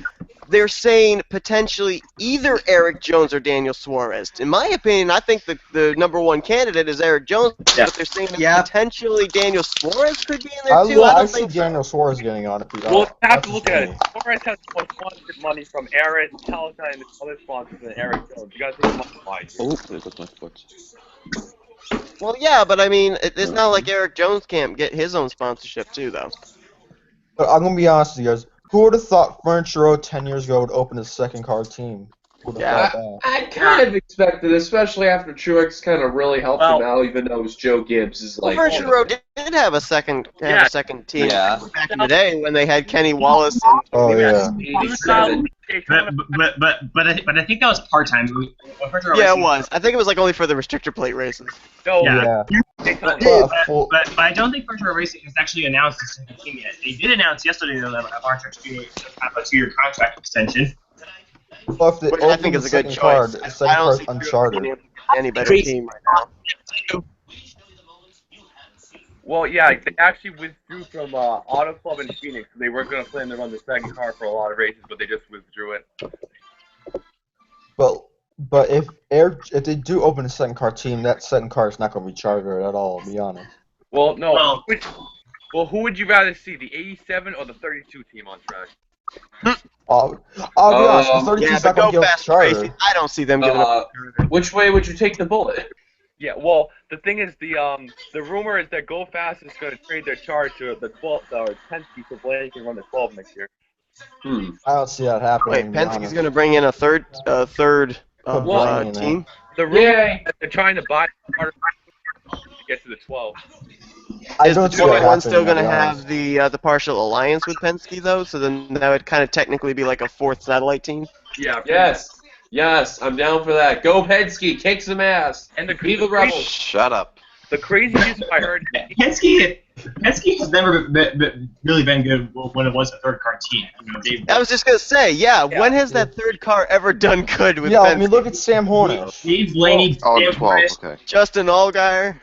they're saying potentially either Eric Jones or Daniel Suarez. In my opinion, I think the #1 candidate is Eric Jones, but they're saying that potentially Daniel Suarez could be in there too. I see Daniel Suarez getting on it. We'll have to look at it. Suarez has more sponsorship money from Aaron, Palatine, and other sponsors than Eric Jones. You guys think about why? Oh, there goes my foot. Well, yeah, but I mean, it's not like Eric Jones can't get his own sponsorship too, though. I'm going to be honest with you guys. Who would have thought Furniture Row 10 years ago would open a second car team? I kind of expected, especially after Truex kind of really helped him out, even though it was Joe Gibbs. Furniture Row did have a second team back in the day when they had Kenny Wallace. But I think that was part time. Yeah, it was. I think it was only for the restrictor plate races. No, Daytona. But I don't think First Row Racing has actually announced the second team yet. They did announce yesterday though that RTX have a 2-year contract extension. Well, if they Which I think is a good choice. The second I don't card's see Uncharted. any better team right now. Well, yeah, they actually withdrew from Auto Club in Phoenix. They were going to plan to run the second car for a lot of races, but they just withdrew it. But if they do open a second car team, that second car is not going to be chartered at all. To be honest. Well, no. Who would you rather see, the 87 or the 32 team on track? I'll be honest, the 32 is not going to get chartered. I don't see them giving up. Which way would you take the bullet? Yeah, well, the thing is, the rumor is that Go Fast is going to trade their charge to the 12th or 10th so Blaney can run the 12 next year. I don't see that happening. Wait, Penske's going to bring in a third team? The rumor is that they're trying to buy to get to the 12. Is the 21 still going to have the partial alliance with Penske though? So then that would kind of technically be like a fourth satellite team. Yeah. Yes, I'm down for that. Go Penske, kick some ass. And the Be the rebels. Shut up. The crazy news I heard. Penske has never really been good when it was a third car team. I was just gonna say, when has that third car ever done good with? Yeah, Penske? I mean, look at Sam Hornish. Dave Blaney, Oh, 12. Okay. Justin Allgaier.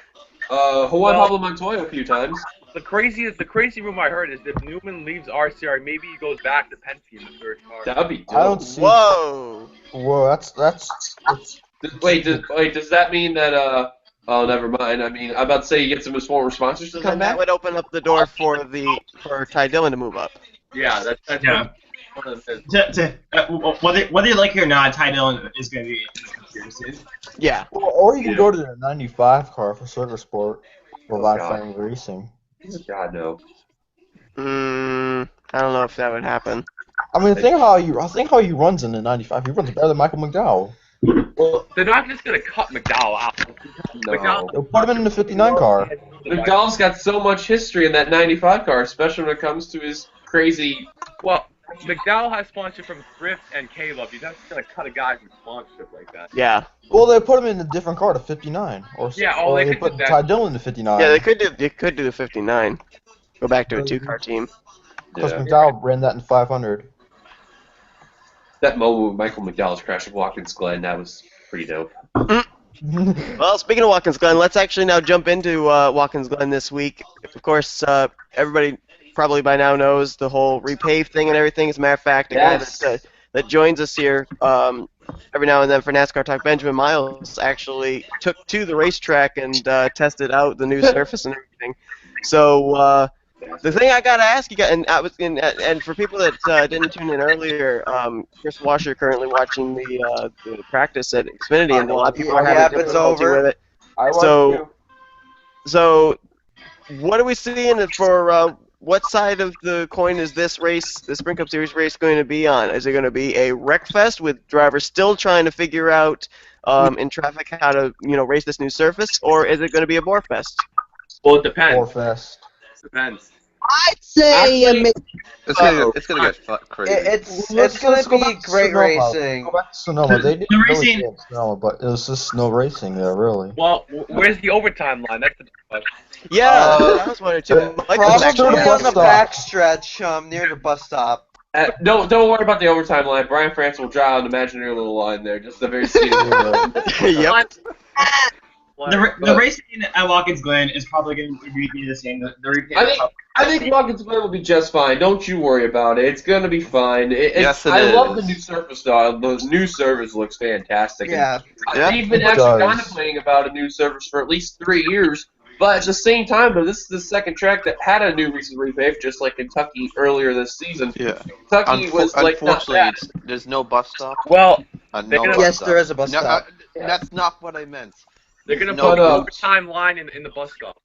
Juan Pablo Montoya a few times. The crazy rumor I heard is if Newman leaves RCR, maybe he goes back to Penske in the third car. That'd be dope. I don't see. Whoa, that's. Wait, does that mean that Oh, never mind. I mean, I'm about to say you get some of his former sponsors to come that back. would open up the door for Ty Dillon to move up. Yeah, that's yeah. Whether you like it or not, Ty Dillon is going to be in the conspiracy. Yeah. Or you can go to the 95 car for Circle Sport or Live God. Family Racing. God, no. I don't know if that would happen. I mean, think how he runs in the 95. He runs better than Michael McDowell. Well, they're not just going to cut McDowell out. No. They'll put him in the 59 car. McDowell's got so much history in that 95 car, especially when it comes to his crazy. Well, McDowell has sponsorship from Thrift and Caleb. You're not just going to cut a guy from sponsorship like that. Yeah. Well, they put him in a different car to 59, or they put could do Ty that. Dillon to 59. Yeah, they could do the 59. Go back to a two-car team. Because McDowell ran that in 500. That moment with Michael McDowell's crashing Watkins Glen, that was pretty dope. Well, speaking of Watkins Glen, let's actually now jump into Watkins Glen this week. Of course, everybody probably by now knows the whole repave thing and everything. As a matter of fact, a guy that joins us here every now and then for NASCAR Talk, Benjamin Miles, actually took to the racetrack and tested out the new surface and everything. So the thing I gotta ask you guys, and for people that didn't tune in earlier, Chris Washer currently watching the practice at Xfinity, and a lot of people are having difficulty with it. So what are we seeing for? What side of the coin is this race, the Sprint Cup Series race, going to be on? Is it going to be a wreck fest with drivers still trying to figure out in traffic how to race this new surface, or is it going to be a bore fest? Well, it depends. Bore fest. Depends. I'd say It's gonna get crazy. It's gonna be great racing. Go back to Sonoma. They didn't really say Sonoma, but it was just no racing there, really. Well, where's the overtime line? That's the question. Yeah, I was wondering too. Probably on the backstretch near the bus stop. Don't worry about the overtime line. Brian France will draw an imaginary little line there, just a very Yep. The racing at Watkins Glen is probably going to be the same. I think Watkins Glen will be just fine. Don't you worry about it. It's going to be fine. I love the new surface, though. The new surface looks fantastic. Yeah. They've been actually contemplating about a new surface for at least 3 years. But at the same time, though, this is the second track that had a new recent repave, just like Kentucky earlier this season. Yeah. Kentucky was like not bad. There's no bus stop. Well, yes, there is a bus stop. That's not what I meant. They're gonna put an overtime line in the bus stop.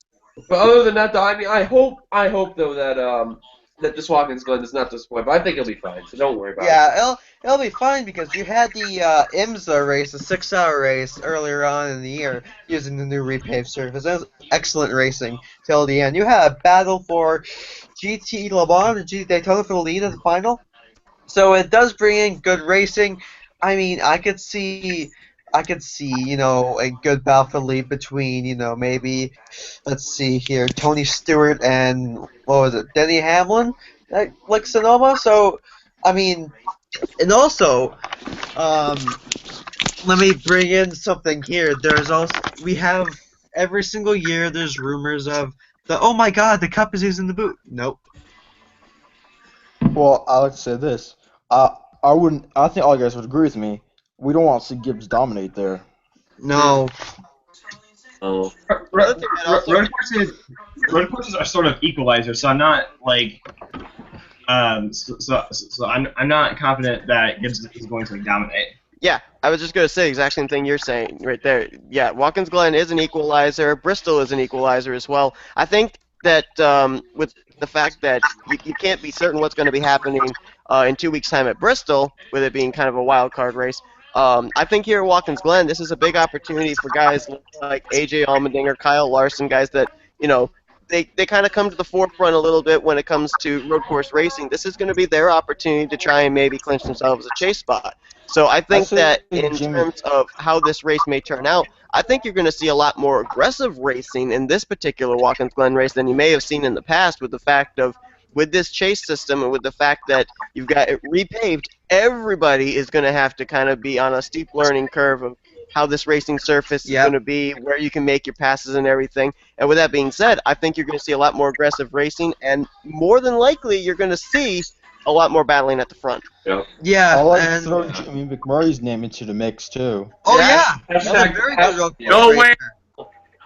But other than that, though, I mean, I hope though that this Watkins Glen does not disappoint. But I think it'll be fine, so don't worry about it. Yeah, it'll be fine because you had the IMSA race, the 6-hour race earlier on in the year using the new repaved surface. That was excellent racing till the end. You had a battle for GT Le Mans and GT Daytona for the lead at the final. So it does bring in good racing. I mean, I could see I could see, a good battle for lead between, maybe, let's see here, Tony Stewart and, what was it, Denny Hamlin, like Sonoma. So, I mean, and also, let me bring in something here. We have, every single year, there's rumors of oh my god, the cup is using the boot. Nope. Well, I would say this. I wouldn't. I think all you guys would agree with me. We don't want to see Gibbs dominate there. No. Oh. Road courses are sort of equalizers, so I'm not like, so I'm not confident that Gibbs is going to dominate. Yeah, I was just going to say the exact same thing you're saying right there. Yeah, Watkins Glen is an equalizer. Bristol is an equalizer as well. I think that with the fact that you can't be certain what's going to be happening in 2 weeks' time at Bristol, with it being kind of a wild card race, I think here at Watkins Glen, this is a big opportunity for guys like AJ Allmendinger, Kyle Larson, guys that, they kind of come to the forefront a little bit when it comes to road course racing. This is going to be their opportunity to try and maybe clinch themselves a chase spot. So I think that in terms of how this race may turn out, I think you're going to see a lot more aggressive racing in this particular Watkins Glen race than you may have seen in the past, with the fact of, with this chase system and with the fact that you've got it repaved, everybody is going to have to kind of be on a steep learning curve of how this racing surface is going to be, where you can make your passes and everything. And with that being said, I think you're going to see a lot more aggressive racing, and more than likely you're going to see a lot more battling at the front. Yeah, I like to and throw Jimmy McMurray's name into the mix too. oh yeah, Hashtag- that's a very good road course No racer. way.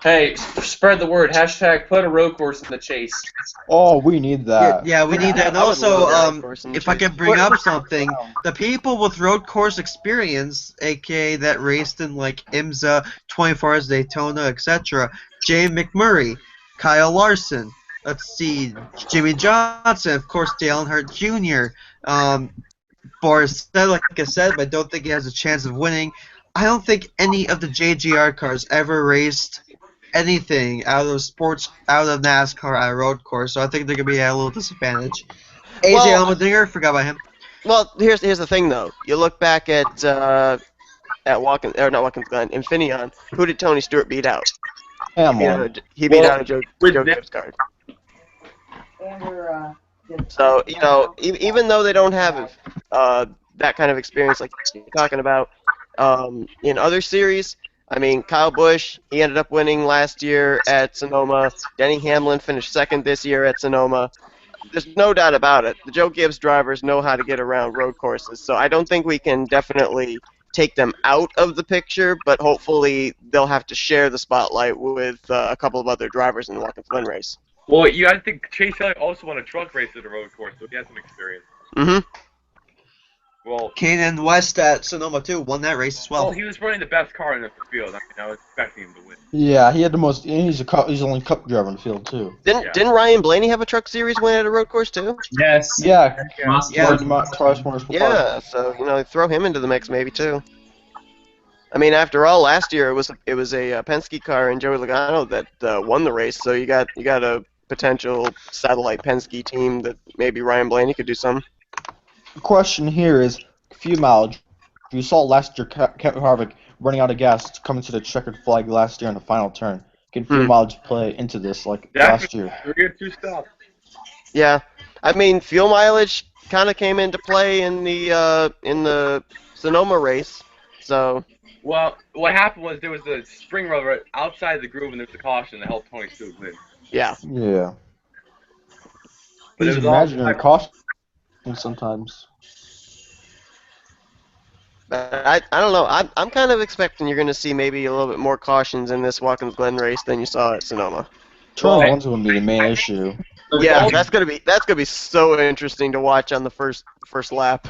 Hey, spread the word. Hashtag put a road course in the chase. Oh, we need that. Yeah, we need that. And I would also, love road course in the if I chase. can bring up something, the people with road course experience, aka that raced in like IMSA, 24 Hours Daytona, etc., Jay McMurray, Kyle Larson, let's see, Jimmy Johnson, of course, Dale Earnhardt Jr., Boris said, like I said, but I don't think he has a chance of winning. I don't think any of the JGR cars ever raced anything out of sports, out of NASCAR at a road course, so I think they're going to be at a little disadvantage. AJ Allmendinger, forgot about him. Well, here's the thing though. You look back at Watkins, or not Watkins Glen, Infineon. Who did Tony Stewart beat out? Hamlin. He beat out a Joe Gibbs card. So even though they don't have that kind of experience like you're talking about in other series, I mean, Kyle Busch, he ended up winning last year at Sonoma. Denny Hamlin finished second this year at Sonoma. There's no doubt about it. The Joe Gibbs drivers know how to get around road courses, so I don't think we can definitely take them out of the picture, but hopefully they'll have to share the spotlight with a couple of other drivers in the Watkins Glen race. Well, you gotta think Chase Elliott also won a truck race at a road course, so he has some experience. Mm-hmm. Well, Kanan West at Sonoma too won that race as well. Well, he was running the best car in the field. I mean, I was expecting him to win. Yeah, he had the most. He's the only Cup driver in the field too. Didn't Ryan Blaney have a truck series win at a road course too? Yes. Yeah. Yeah. So throw him into the mix maybe too. I mean, after all, last year it was a Penske car and Joey Logano that won the race. So you got a potential satellite Penske team that maybe Ryan Blaney could do some. The question here is fuel mileage. You saw last year Kevin Harvick running out of gas coming to the checkered flag last year on the final turn. Can fuel mileage play into this like last year? We're two stops. Yeah, I mean fuel mileage kind of came into play in the Sonoma race. So. Well, what happened was there was a spring rubber outside the groove and there was a caution that helped Tony Stewart win. Yeah. Yeah. But These imaginary cautions sometimes. I don't know. I'm kind of expecting you're going to see maybe a little bit more cautions in this Watkins Glen race than you saw at Sonoma. Turn one's going to be the main issue. Yeah, that's gonna be so interesting to watch on the first lap.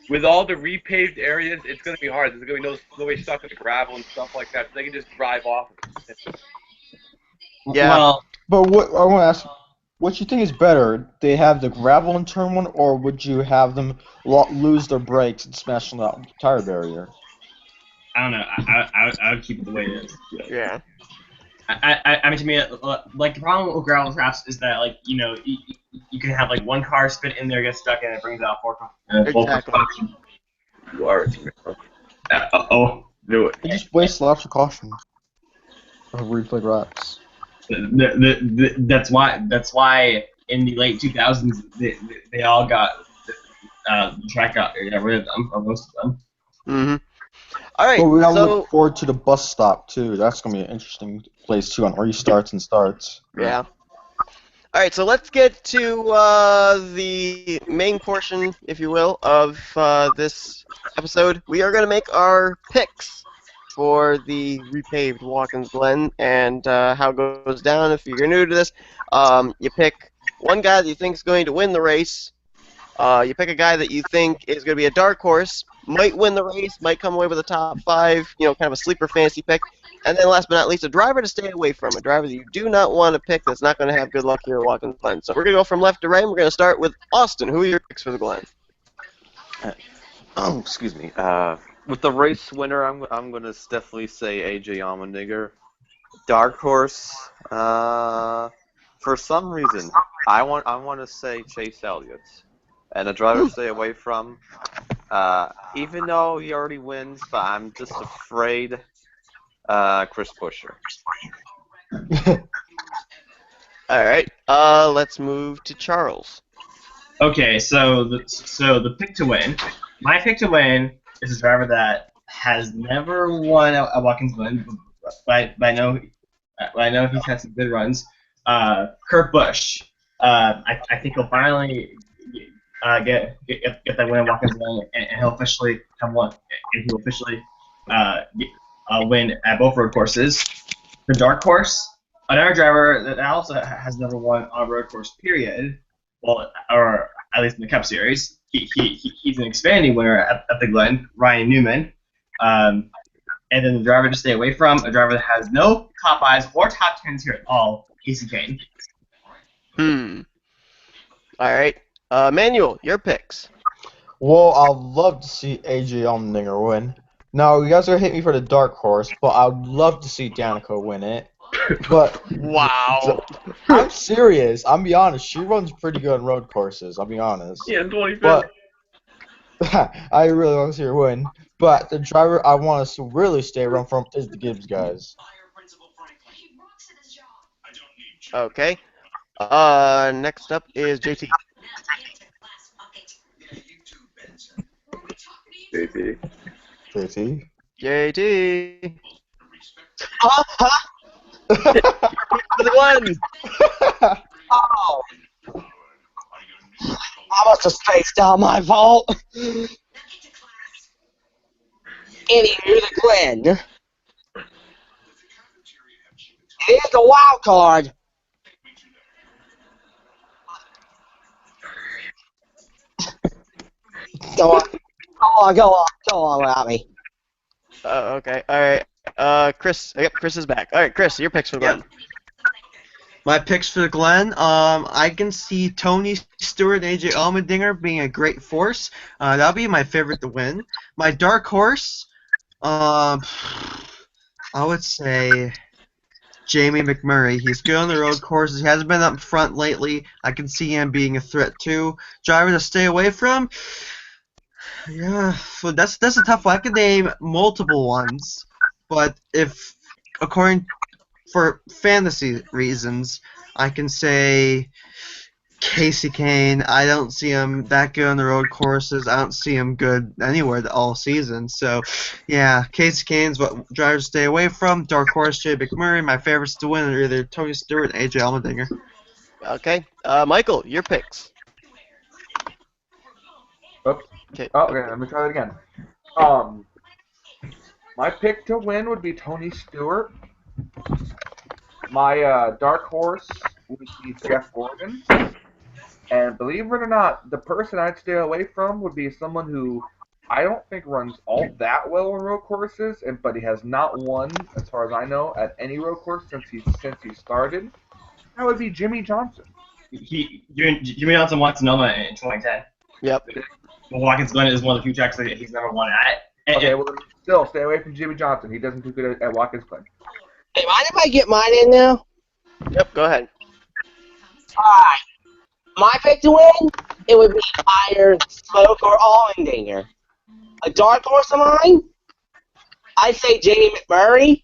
With all the repaved areas, it's going to be hard. There's going to be nobody stuck in the gravel and stuff like that. So they can just drive off. Yeah. Well, but what I want to ask, what you think is better? They have the gravel in turn one, or would you have them lose their brakes and smash on the tire barrier? I don't know. I would keep it the way it is. Yeah. I mean, to me, like the problem with gravel traps is that, like, you can have like one car spin in there, get stuck, and it brings out four cars. Exactly. You are. Do it. They just waste laps of caution. Or replay laps. That's why in the late 2000s they all got the track got rid of them, or most of them. Mm-hmm. All right. But we gotta So look forward to the bus stop too. That's gonna be an interesting place too on restarts and starts. yeah. All right. So let's get to the main portion, if you will, of this episode. We are going to make our picks for the repaved Watkins Glen and how it goes down. If you're new to this, you pick one guy that you think is going to win the race. You pick a guy that you think is going to be a dark horse, might win the race, might come away with a top 5, kind of a sleeper fantasy pick. And then last but not least, a driver to stay away from, a driver that you do not want to pick that's not going to have good luck here at Watkins Glen. So we're going to go from left to right, and we're going to start with Austin. Who are your picks for the Glen? Oh, excuse me. With the race winner, I'm gonna definitely say AJ Allmendinger. Dark horse. For some reason, I want to say Chase Elliott, and a driver to stay away from. Even though he already wins, but I'm just afraid. Chris Buescher. All right. Let's move to Charles. Okay, so the pick to win. My pick to win is a driver that has never won a Watkins Glen, but I know he's had some good runs. Kurt Busch. I think he'll finally get that win at Watkins Glen, and he'll officially have won. And he'll officially win at both road courses. The dark horse, another driver that also has never won on a road course. Period. Well, or at least in the Cup Series. He's an expanding winner at the Glen, Ryan Newman. And then the driver to stay away from, a driver that has no top 5s or top 10s here at all, Casey Kane. All right. Manuel, your picks. Well, I'd love to see AJ Allmendinger win. Now, you guys are gonna hate me for the dark horse, but I'd love to see Danica win it. But wow, I'm serious. I'm be honest. She runs pretty good on road courses. I'll be honest. Yeah, 25th. But I really want to see her win. But the driver I want us to really stay away from is the Gibbs guys. Okay. Next up is JT. JT. JT. For the Glen. Oh. I must have spaced out, my fault. Anywho, the Glen. It is the wild card. Go on without me. Okay. All right. Chris. Yep, Chris is back. All right, Chris, your picks for the Glen. My picks for the Glen, I can see Tony Stewart and AJ Allmendinger being a great force. That'll be my favorite to win. My dark horse, I would say Jamie McMurray. He's good on the road courses. He hasn't been up front lately. I can see him being a threat too. Driver to stay away from. Yeah, so that's a tough one. I could name multiple ones, but if according for fantasy reasons, I can say Casey Kane. I don't see him that good on the road courses. I don't see him good anywhere all season. So, yeah, Casey Kane's what drivers stay away from. Dark horse, Jay McMurray. My favorites to win are either Tony Stewart and AJ Allmendinger. Okay. Michael, your picks. Oops. Okay. Oh, okay, let me try that again. My pick to win would be Tony Stewart. My dark horse would be Jeff Gordon. And believe it or not, the person I'd stay away from would be someone who I don't think runs all that well on road courses, but he has not won, as far as I know, at any road course since he started. That would be Jimmy Johnson. Jimmy Johnson won Sonoma in 2010. Yep. Well, Watkins Glen is one of the few tracks that he's never won at. Okay, well, still, stay away from Jimmy Johnson. He doesn't do good at Watkins Glen. Hey, mind if I get mine in now? Yep, go ahead. Alright. My pick to win, it would be either Smoke or Allmendinger. A dark horse of mine, I'd say Jamie McMurray.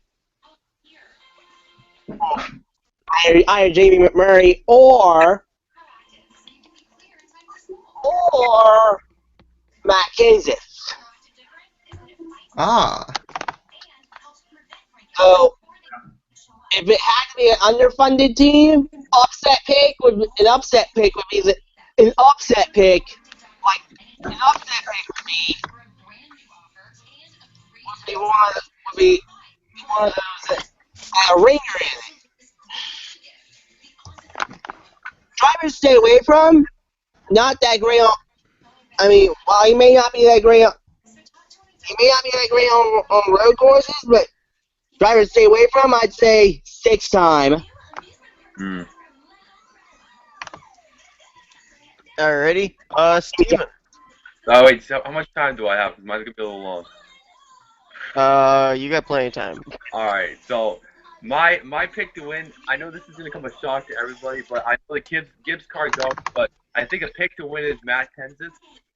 Either Jamie McMurray or Matt Kenseth. Ah. So if it had to be an underfunded team, an upset pick would be an upset pick would be an upset pick would be one of those that had a ringer in it. Drivers to stay away from, not that great on. I mean, while he may not be that great on road courses, but drivers to stay away from, I'd say 6-time. Alrighty. Steven. Oh wait, so how much time do I have? Mine's gonna be a little long. You got plenty of time. All right, so my pick to win. I know this is gonna come a shock to everybody, but I know the Gibbs car don't. But I think a pick to win is Matt Kenseth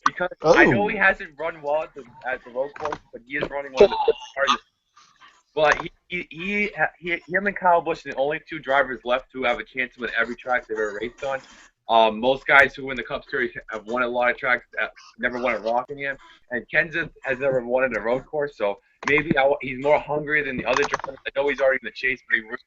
because I know he hasn't run well at the road course, but he is running one of the best cars. But him and Kyle Busch are the only two drivers left who have a chance to win every track they've ever raced on. Most guys who win the Cup Series have won a lot of tracks that never won at Rockingham, and Kenseth has never won at a road course, so maybe he's more hungry than the other drivers. I know he's already in the chase, but he really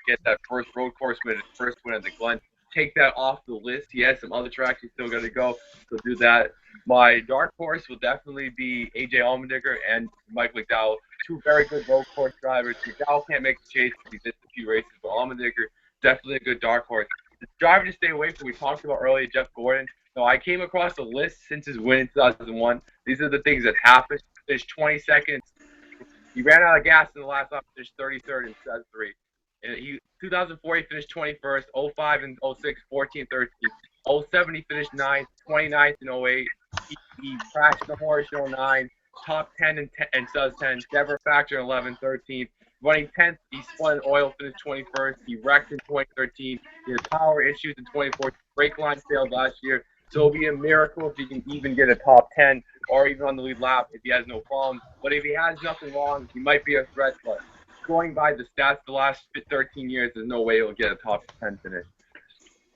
get that first road course win, his first win at the Glen. Take that off the list. He has some other tracks he's still got to go, so do that. My dark horse will definitely be A.J. Allmendinger and Mike McDowell, two very good road course drivers. McDowell can't make the chase because he did a few races, but Allmendinger, definitely a good dark horse. The driver to stay away from, we talked about earlier, Jeff Gordon. So I came across a list since his win in 2001. These are the things that happened. He finished 20 seconds. He ran out of gas in the last lap, finished 33rd in set 3. And 2004, he finished 21st. 05 and 06, 14, 13. 07, he finished 9th. 29th in 08. He crashed the horse in 09. Top 10 in 2010. Never factor in 11, 13th. Running 10th, he spun oil, finished 21st. He wrecked in 2013. He had power issues in 2014. Brake line failed last year. So it'll be a miracle if he can even get a top 10 or even on the lead lap if he has no problems. But if he has nothing wrong, he might be a threat. But going by the stats the last 13 years, there's no way he'll get a top 10 finish.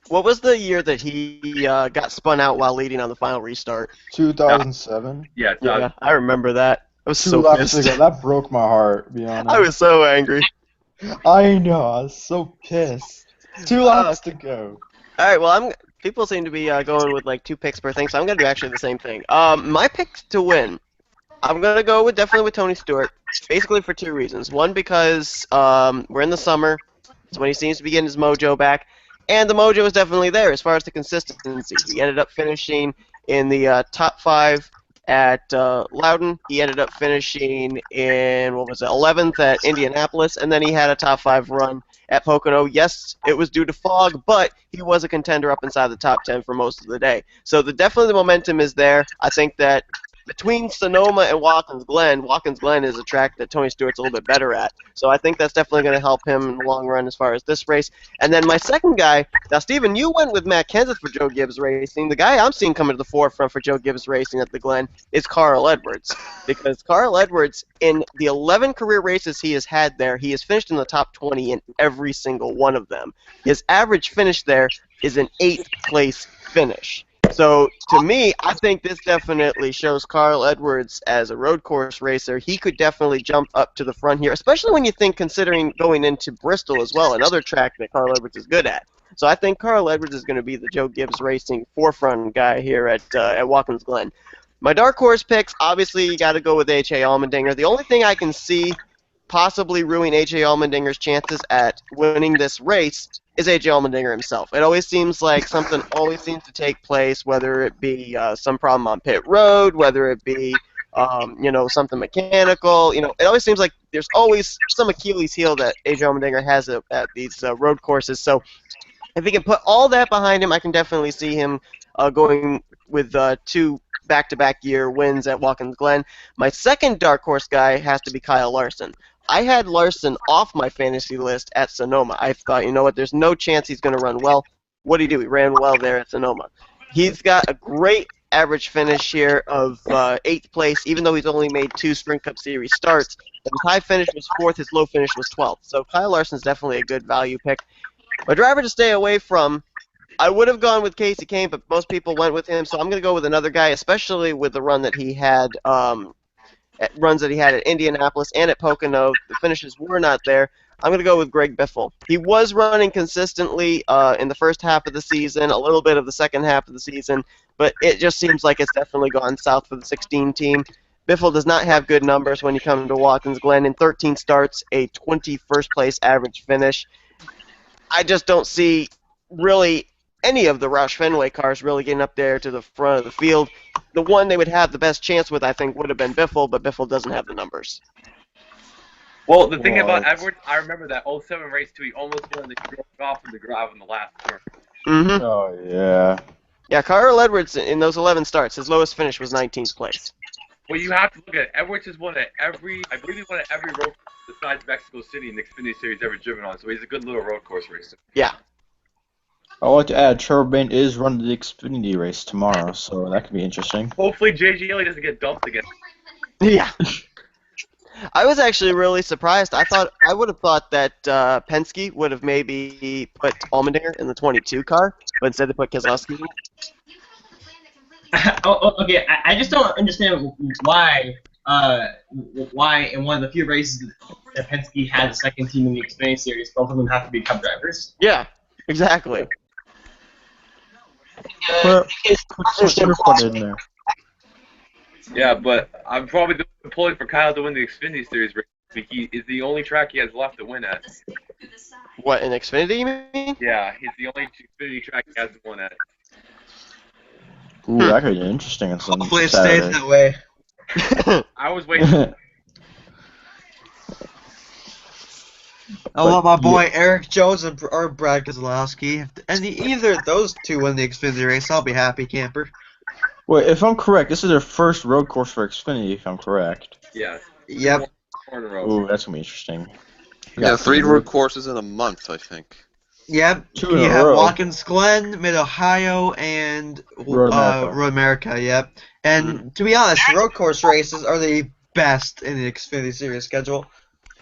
What was the year that he got spun out while leading on the final restart? 2007. Yeah, I remember that. I was Two so laps pissed. ago. That broke my heart, to be honest. I was so angry. I know. I was so pissed. 2 laps to go. All right. Well, people seem to be going with like 2 picks per thing, so I'm gonna do actually the same thing. My pick to win, I'm gonna go definitely with Tony Stewart, basically for 2 reasons. One, because we're in the summer, it's when he seems to be getting his mojo back, and the mojo is definitely there as far as the consistency. He ended up finishing in the top 5 at Loudon. He ended up finishing in 11th at Indianapolis, and then he had a top 5 run at Pocono. Yes, it was due to fog, but he was a contender up inside the top 10 for most of the day. So definitely the momentum is there. I think that between Sonoma and Watkins Glen is a track that Tony Stewart's a little bit better at. So I think that's definitely going to help him in the long run as far as this race. And then my second guy, now Steven, you went with Matt Kenseth for Joe Gibbs Racing. The guy I'm seeing coming to the forefront for Joe Gibbs Racing at the Glen is Carl Edwards. Because Carl Edwards, in the 11 career races he has had there, he has finished in the top 20 in every single one of them. His average finish there is an 8th place finish. So, to me, I think this definitely shows Carl Edwards as a road course racer. He could definitely jump up to the front here, especially when you think considering going into Bristol as well, another track that Carl Edwards is good at. So I think Carl Edwards is going to be the Joe Gibbs Racing forefront guy here at Watkins Glen. My dark horse picks, obviously, you got to go with H.A. Allmendinger. The only thing I can see possibly ruining H.A. Allmendinger's chances at winning this race is A.J. Allmendinger himself. It always seems like something always seems to take place, whether it be some problem on pit road, whether it be something mechanical. It always seems like there's always some Achilles heel that A.J. Allmendinger has at these road courses. So if he can put all that behind him, I can definitely see him going with 2 back-to-back year wins at Watkins Glen. My second dark horse guy has to be Kyle Larson. I had Larson off my fantasy list at Sonoma. I thought, you know what, there's no chance he's going to run well. What did he do? He ran well there at Sonoma. He's got a great average finish here of 8th place, even though he's only made 2 Sprint Cup Series starts. His high finish was 4th, his low finish was 12th. So Kyle Larson's definitely a good value pick. A driver to stay away from, I would have gone with Casey Kane, but most people went with him, so I'm going to go with another guy, especially with the run that he had, runs that he had at Indianapolis and at Pocono. The finishes were not there. I'm going to go with Greg Biffle. He was running consistently in the first half of the season, a little bit of the second half of the season, but it just seems like it's definitely gone south for the 16 team. Biffle does not have good numbers when you come to Watkins Glen. In 13 starts, a 21st place average finish. I just don't see really any of the Roush Fenway cars really getting up there to the front of the field. The one they would have the best chance with, I think, would have been Biffle, but Biffle doesn't have the numbers. Well, the thing about Edwards, I remember that 07 race too. He almost won the drove off in the drive in the last turn. Mm-hmm. Oh, yeah. Yeah, Carl Edwards, in those 11 starts, his lowest finish was 19th place. Well, you have to look at it. Edwards has won at every, I believe he won at every road course besides Mexico City in the Xfinity Series ever driven on, so he's a good little road course racer. Yeah. I want to add, Trevor Bayne is running the Xfinity race tomorrow, so that could be interesting. Hopefully J.G. Haley doesn't get dumped again. Yeah. I was actually really surprised. I would have thought that Penske would have maybe put Allmendinger in the 22 car, but instead they put Keselowski in it. Okay. I just don't understand why in one of the few races that Penske had the second team in the Xfinity Series, both of them have to be Cup drivers. Yeah, exactly. Put some fun in there. Yeah, but I'm probably pulling for Kyle to win the Xfinity Series race. He is the only track he has left to win at. What, in Xfinity, you mean? Yeah, he's the only Xfinity track he hasn't won at. Ooh, that could be interesting on some Hopefully it Saturday. stays that way. I was waiting. I love my boy Eric Jones or Brad Keselowski. If either of those two win the Xfinity race, I'll be happy camper. Wait, if I'm correct, this is their first road course for Xfinity, if I'm correct. Yeah. Yep. Ooh, that's going to be interesting. Yeah, 3 road courses in a month, I think. Yep. Two in you a have row. Watkins Glen, Mid-Ohio, and Road America. Road America, yep. And to be honest, road course races are the best in the Xfinity Series schedule.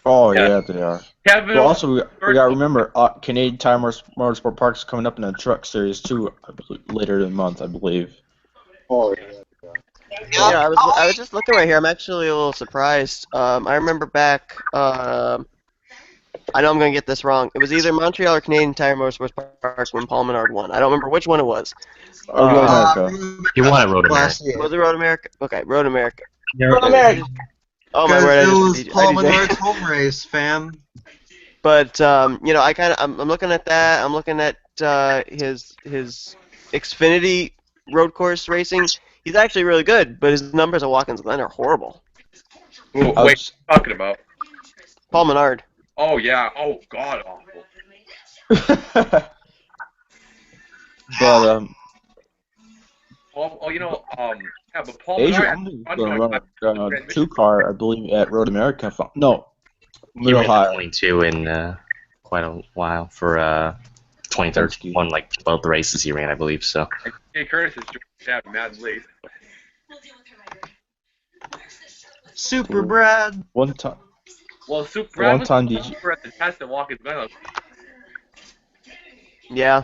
Oh, yeah, they are. Kevin, Well, also, we got to remember, Canadian Tire Motorsport Park is coming up in the truck series, too, later in the month, I believe. Oh, yeah. Yeah, I was just looking right here. I'm actually a little surprised. I remember back. I know I'm going to get this wrong. It was either Montreal or Canadian Tire Motorsports Park when Paul Menard won. I don't remember which one it was. Road America. He won at Road America. Last year. Was it Road America? Okay, Road America. Road America. Oh my Because word! it was I Paul just- Menard's home race, fam. But you know, I'm looking at that. I'm looking at his Xfinity road course racing. He's actually really good, but his numbers at Watkins Glen are horrible. Wait, what are you talking about? Paul Menard. Oh, yeah. Oh, god awful. But, Oh, you know, yeah, but Paul Asia Menard Only going to run a 2-car, I believe, at Road America. No, He ran Mid-Ohio. 22 in quite a while for 2013. Won like both the races he ran, I believe. So. Jay Curtis is just mad late. Super Brad. One time. Well, Brad was One-time DJ. super at the test at Watkins Glen. Yeah.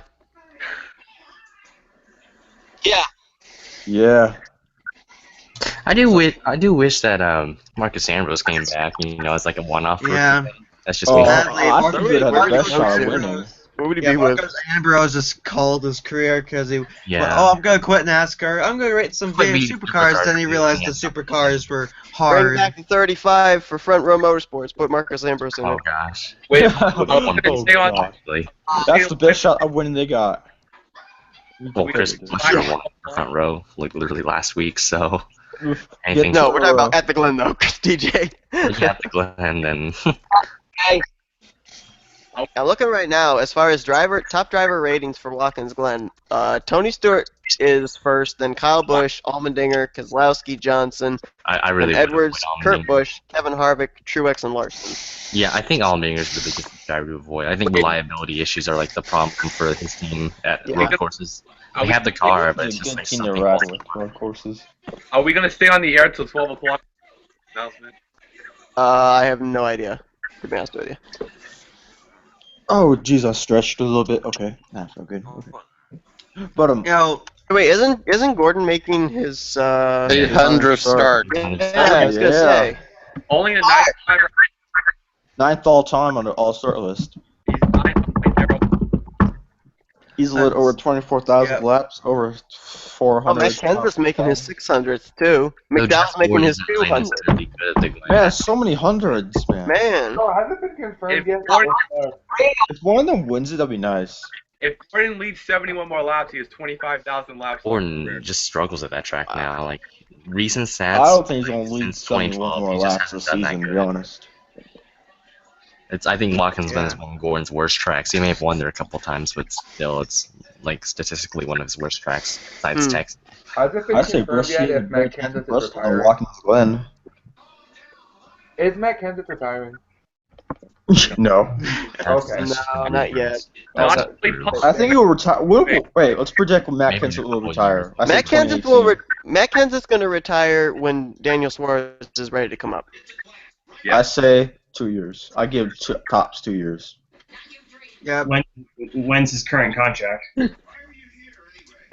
Yeah. Yeah. I do wish that Marcus Ambrose came back. You know, as like a one-off. Yeah. That's just Oh, me. I think he had the best shot of winning. Who would he Yeah, be with? Marcus Ambrose just called his career because he Yeah. went, oh, I'm going to quit NASCAR. I'm going to rate some Quit damn beating supercars. supercars. Then he realized Yeah. the supercars were Bring hard. back the 35 for Front Row Motorsports. Put Marcus Ambrose in Oh it. gosh. Wait, Oh, stay on. God. Actually, That's the best shot of winning they got. well, Chris Buescher won the front row like literally last week, so anything. No, we're talking about at the Glen though, DJ. Yeah, the Glen, then. Hey, I'm looking right now as far as top driver ratings for Watkins Glen. Tony Stewart is first, then Kyle Busch, Allmendinger, Keselowski, Johnson, I really and would've Edwards, went Kurt Allmendinger. Busch, Kevin Harvick, Truex, and Larson. Yeah, I think Allmendinger's the biggest driver to avoid. I think reliability issues are like the problem for his team at Yeah. road courses. We have the car, but It's it's a just good like team to something. ride with road courses. Are we gonna stay on the air till 12 o'clock? Announcement. I have no idea. To be honest with you. Oh, jeez, I stretched a little bit. Okay, that's no good. Okay. But You know, Wait, isn't Gordon making his 800th start. Yeah, I was gonna say. Only a 95. 9th all time on the all-star list. He's 9.0. He's lit over 24,000 Yep. laps, over Oh, 400. Matt Kenseth's making his 600th too. McDowell's making his 200. Man, so many hundreds, man. Man. Oh, has it been confirmed If yet? Gordon, If one of them wins it, that'd be nice. if Gordon leads 71 more laps, he has 25,000 laps. Gordon just struggles at that track now. Like recent stats. I don't think he's gonna lead since 71 more he just laps this hasn't done that season, to good. be honest. I think Watkins Glen is one of Gordon's worst tracks. He may have won there a couple times, but still, it's like statistically one of his worst tracks besides Texas. Has it been I'd say confirmed yet if Matt Bristol Kenseth is than retiring? Watkins Glen. Is Matt Kenseth retiring? No. Okay. No, not yet. Honestly, I think he will retire. Wait, let's project when Matt Maybe Kenseth in a will couple retire. I Matt said Kenseth 2018. Matt Kenseth's gonna retire when Daniel Suarez is ready to come up. I say 2 years. I give tops 2 years. yeah. When's his current contract?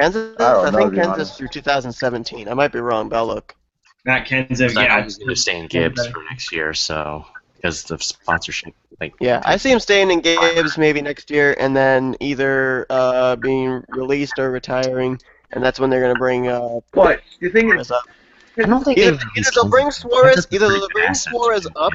Kenseth, I don't I know, think to be Kenseth's honest. through 2017. I might be wrong, but I'll look. Matt Kenseth, I know yeah. he's going to stay in Gibbs for next year, so because of sponsorship. Like Yeah, I see him staying in Gibbs maybe next year, and then either being released or retiring, and that's when they're gonna bring but the thing Suarez is, up. I don't think Either, they've either they'll bring Suarez, either they'll bring Suarez up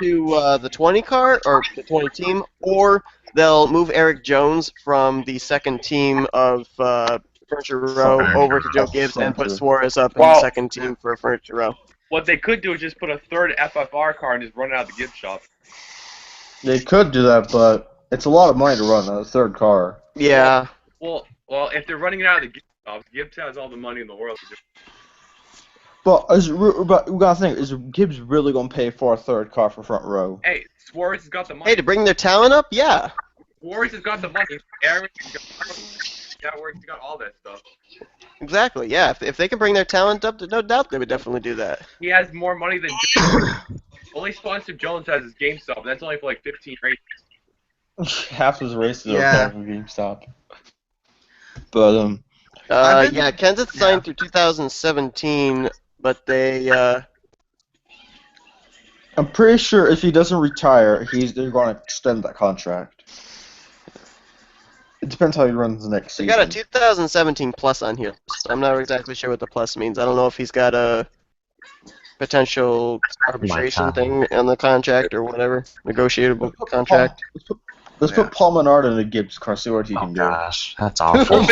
to the 20 car or the 20 team, or they'll move Eric Jones from the second team of Furniture Row over to Joe Gibbs and put Suarez up in the second team for Furniture Row. what they could do is just put a third FFR car and just run it out of the gift shop. They could do that, but it's a lot of money to run a third car. Yeah. Well, if they're running it out of the gift shop, Gibbs has all the money in the world to do. But we gotta think: is Gibbs really gonna pay for a third car for front row? Hey, Suarez has got the money. Hey, to bring their talent up, yeah. Suarez has got the money. Aaron, Network's got all that stuff. Exactly, yeah. If they can bring their talent up, no doubt they would definitely do that. He has more money than Jones. Only sponsor Jones has is GameStop, and that's only for like 15 races. Half his races Yeah. are from GameStop. But Yeah, Kenseth signed through 2017, but they I'm pretty sure if he doesn't retire, they're going to extend that contract. It depends how he runs the next they season. got a 2017 plus on here. So I'm not exactly sure what the plus means. I don't know if he's got a potential arbitration thing on the contract or whatever, negotiable contract. Let's put Paul Menard in the Gibbs car, see what he can do. Gosh, that's awful.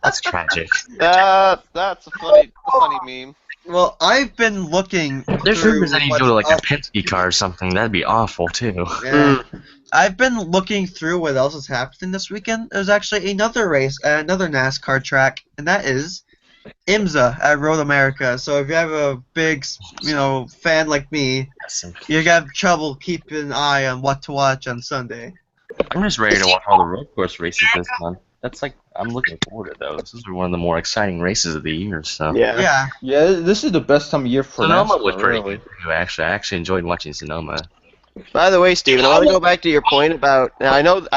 That's tragic. That's a funny meme. Well, I've been looking. There's through rumors that he'd what's go to like a up- Penske car or something. That'd be awful too. Yeah. I've been looking through what else is happening this weekend. There's actually another race, another NASCAR track, and that is IMSA at Road America. So if you have a big, fan like me, you have trouble keeping an eye on what to watch on Sunday. I'm just ready to watch all the road course races this month. That's like I'm looking forward to those. Those are one of the more exciting races of the year. So Yeah. Yeah, this is the best time of year for Sonoma NASCAR, was pretty really. good too. Actually, I actually enjoyed watching Sonoma. By the way, Steven, I want to go back to your point about. Now, I know that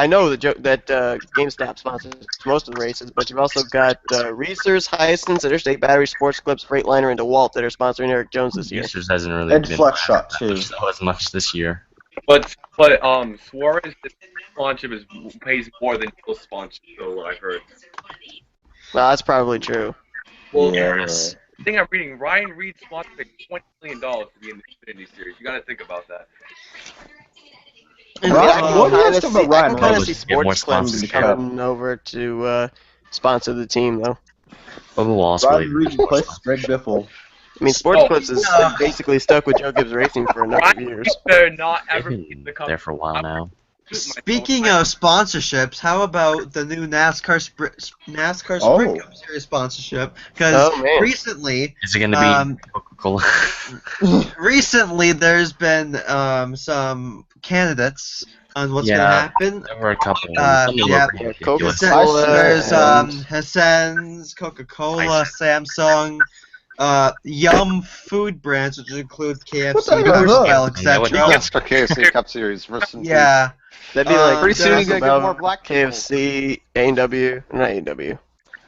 GameStop sponsors most of the races, but you've also got Reese's, Hisense, Interstate Battery, Sports Clips, Freightliner, and DeWalt that are sponsoring Eric Jones this year. Reese's hasn't really And been Flex Shot, too. as much this year. But Suarez sponsorship pays more than Hill's sponsorship, so what I've heard. Well, that's probably true. Well, Yes. the thing I'm reading, Ryan Reed sponsored $20 million to be in the Xfinity Series. You got to think about that. What do you guys think about Ryan I can kind of Reed? see Get more Sports Clips sponsorship. coming over to sponsor the team, though. Bubba Wallace Ryan really. Reed replaced Greg Biffle. I mean, Sports Clips is basically stuck with Joe Gibbs Racing for a number of Ryan years. Reed better not They've ever been be the there company. for a while now. Speaking of sponsorships, how about the new NASCAR Sprint Oh. Cup Series sponsorship? Because Oh, man. recently, Is it going to be Coca-Cola? recently there's been some candidates on what's gonna happen. There were a couple. Yeah. Coca-Cola. There's Hassan's, Coca-Cola, Samsung, Yum food brands, which include KFC, Taco Bell, etc. Tickets for KFC Cup Series. Yeah. That'd be like pretty soon you Taco gotta get Bell, more black people. KFC, A&W, not A&W.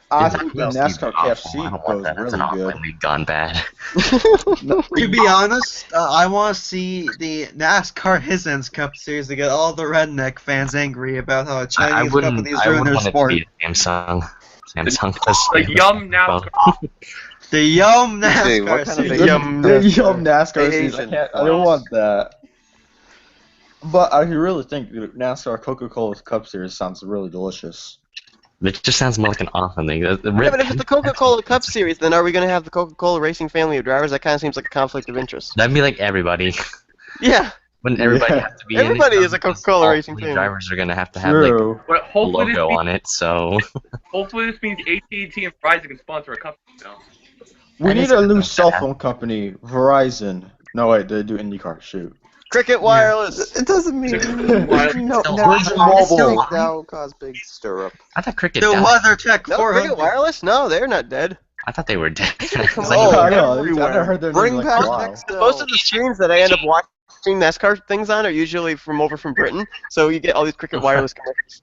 I think the NASCAR I KFC don't want goes that. That's really good. an league gone bad. To be honest, I want to see the NASCAR His Ends Cup Series to get all the redneck fans angry about how a Chinese company is doing their sport. I wouldn't want it to be Samsung. Because Like Yum NASCAR. The Yum See, NASCAR what kind of Series. The Yum NASCAR series. Asian I don't want that. But I really think the NASCAR Coca-Cola Cup Series sounds really delicious. it just sounds more like an awesome thing. Yeah, but if it's the Coca-Cola Cup Series, then are we going to have the Coca-Cola racing family of drivers? That kind of seems like a conflict of interest. That'd be like everybody. Yeah. Wouldn't everybody have to be Everybody in it? is a Coca-Cola racing All fan. drivers are gonna have to have like True. But a hopefully logo on it, so hopefully this means AT&T and Verizon can sponsor a company now. We That need is a new good. cell phone company, Verizon. No, wait, they do IndyCar. Shoot. Cricket Wireless. It doesn't mean no, Virgin Mobile. that'll cause big stir up. I thought cricket The died. WeatherTech No, 400. Cricket Wireless? No, they're not dead. I thought they were dead. Oh, I know. I've everywhere. never heard their Bring name in back like a while. next Most of the streams that I end up watching NASCAR things on are usually from over from Britain, so you get all these Cricket Wireless commercials.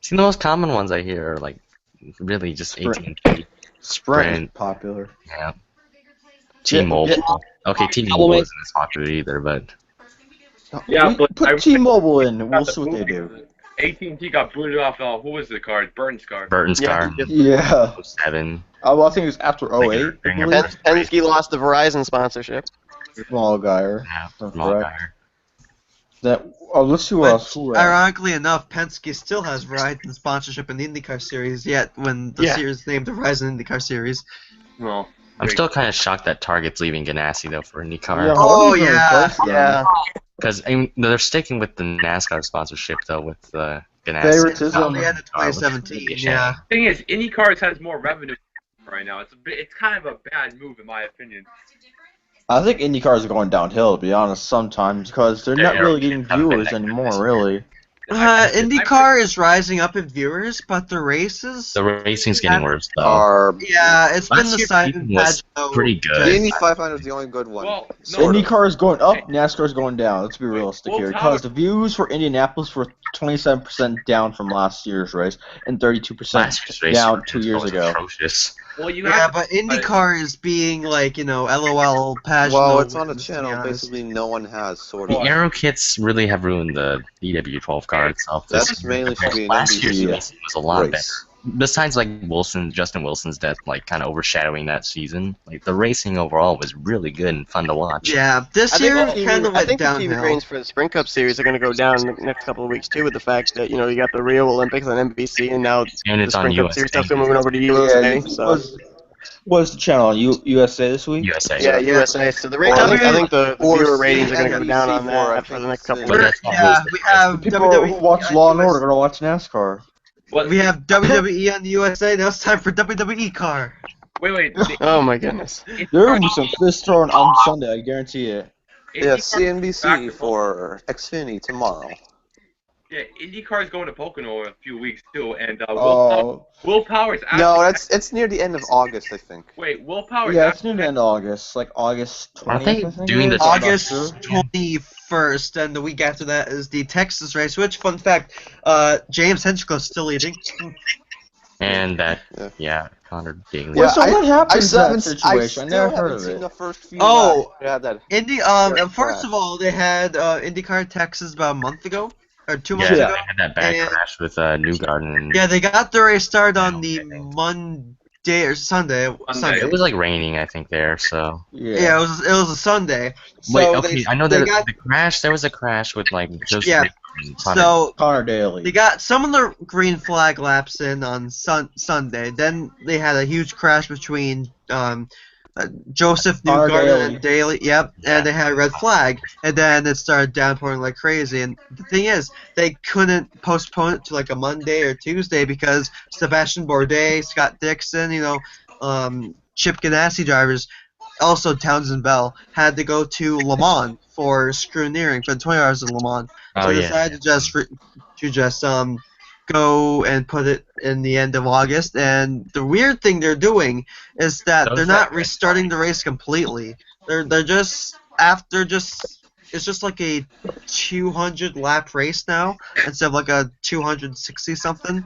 See, the most common ones I hear are like really just Sprint. AT&T. Sprint is popular. Yeah. T-Mobile. Okay, T-Mobile isn't as popular either, but Yeah, We but put T-Mobile in. We'll see what they do. AT&T got booted off. Who was the card? Burton's card. Burton's Yeah, car. Yeah. 07. Well, I think it was after 08. I Bring believe. it Penske lost the Verizon sponsorship. Small guy. Yeah, That's small correct. guy. That. Oh, let's see who But else. Who else? ironically enough, Penske still has Verizon sponsorship in the IndyCar Series, yet when the Yeah. series named the Verizon IndyCar Series. Well, I'm still kind of shocked that Target's leaving Ganassi though for IndyCar. Yeah, Oh, who's gonna yeah. replace them? Yeah. Because I mean, they're sticking with the NASCAR sponsorship though with Ganassi. Favoritism. The end of 2017, yeah. thing is, IndyCars has more revenue right now. It's kind of a bad move in my opinion. I think IndyCars are going downhill, to be honest, sometimes, because they're not Yeah, really getting haven't been viewers that good anymore, this year. really. IndyCar is rising up in viewers, but the races, The racing's getting worse though. Are yeah, it's been Last the year Simon was Pageant. pretty the good. Indy 500 is the only good one. Well, Sort of. IndyCar is going up, NASCAR is going down. Let's be realistic well, here, Tyler- because the views for Indianapolis were 27% down from last year's race, and 32% Last year's race down was 2 years ago. atrocious. Well, you Yeah, have but IndyCar is being like, LOL Pageant. Well, it's on a to be channel honest. basically no one has, sort The of. aero kits really have ruined the DW12 car itself. That's This mainly should be an last year's NBC racing was a lot better. race. Besides like Justin Wilson's death, like kind of overshadowing that season. Like the racing overall was really good and fun to watch. Yeah, this I year think, kind of I went think the TV downhill. ratings for the Sprint Cup Series are going to go down in the next couple of weeks too, with the fact that you got the Rio Olympics on NBC and now And the it's on Sprint Cup USA. Series stuff's moving over to Yeah, USA. So was the channel on USA this week? USA. yeah, USA. So the ratings, I think the Or viewer ratings are going to go NBC down on for, that I after the think, next couple But of that's weeks. not Yeah, boosted. we have People WWE who watch on Law and US Order are gonna watch NASCAR. what? We have WWE on the USA. Now it's time for WWE car. Wait. Oh my goodness. There will be some fist thrown on Sunday, I guarantee it. Yeah, IndyCar CNBC for Xfinity tomorrow. Yeah, IndyCar is going to Pocono in a few weeks too, and Oh, Will Power's actually. No, it's near the end of August, I think. Wait, Will Power's yeah, it's actually. near the end of August, like August 20th, Aren't they I think doing it is. the I'm not August sure. 21st, and the week after that is the Texas race. Which, fun fact, James Hinchcliffe's still leading. And that, Yeah. yeah, Connor Daly. Wait, so what happens in that I situation? I never heard of seen it. the first few Oh, laps. Yeah, that. Indy. First of all, they had IndyCar Texas about a month ago, or 2 months Yeah, ago. they had that bad And- crash with Newgarden. And Yeah, they got the race started on the Monday or Sunday. it was like raining, I think, there. So Yeah, it was a Sunday. So wait, okay, I know they that got, the crash. There was a crash with like Joseph. Yeah, and Connor. so Connor Daly. they got some of the green flag laps in on Sunday. Then they had a huge crash between Joseph Connor Newgarden Daly. and Daly. Yep, and they had a red flag. And then it started downpouring like crazy. And the thing is, they couldn't postpone it to like a Monday or Tuesday because Sebastian Bourdais, Scott Dixon, Chip Ganassi drivers also Townsend Bell, had to go to Le Mans for scrutineering for the 20 hours of Le Mans. So they decided to just go and put it in the end of August. And the weird thing they're doing is that they're not restarting the race completely. They're just it's just like a 200 lap race now instead of like a 260 something.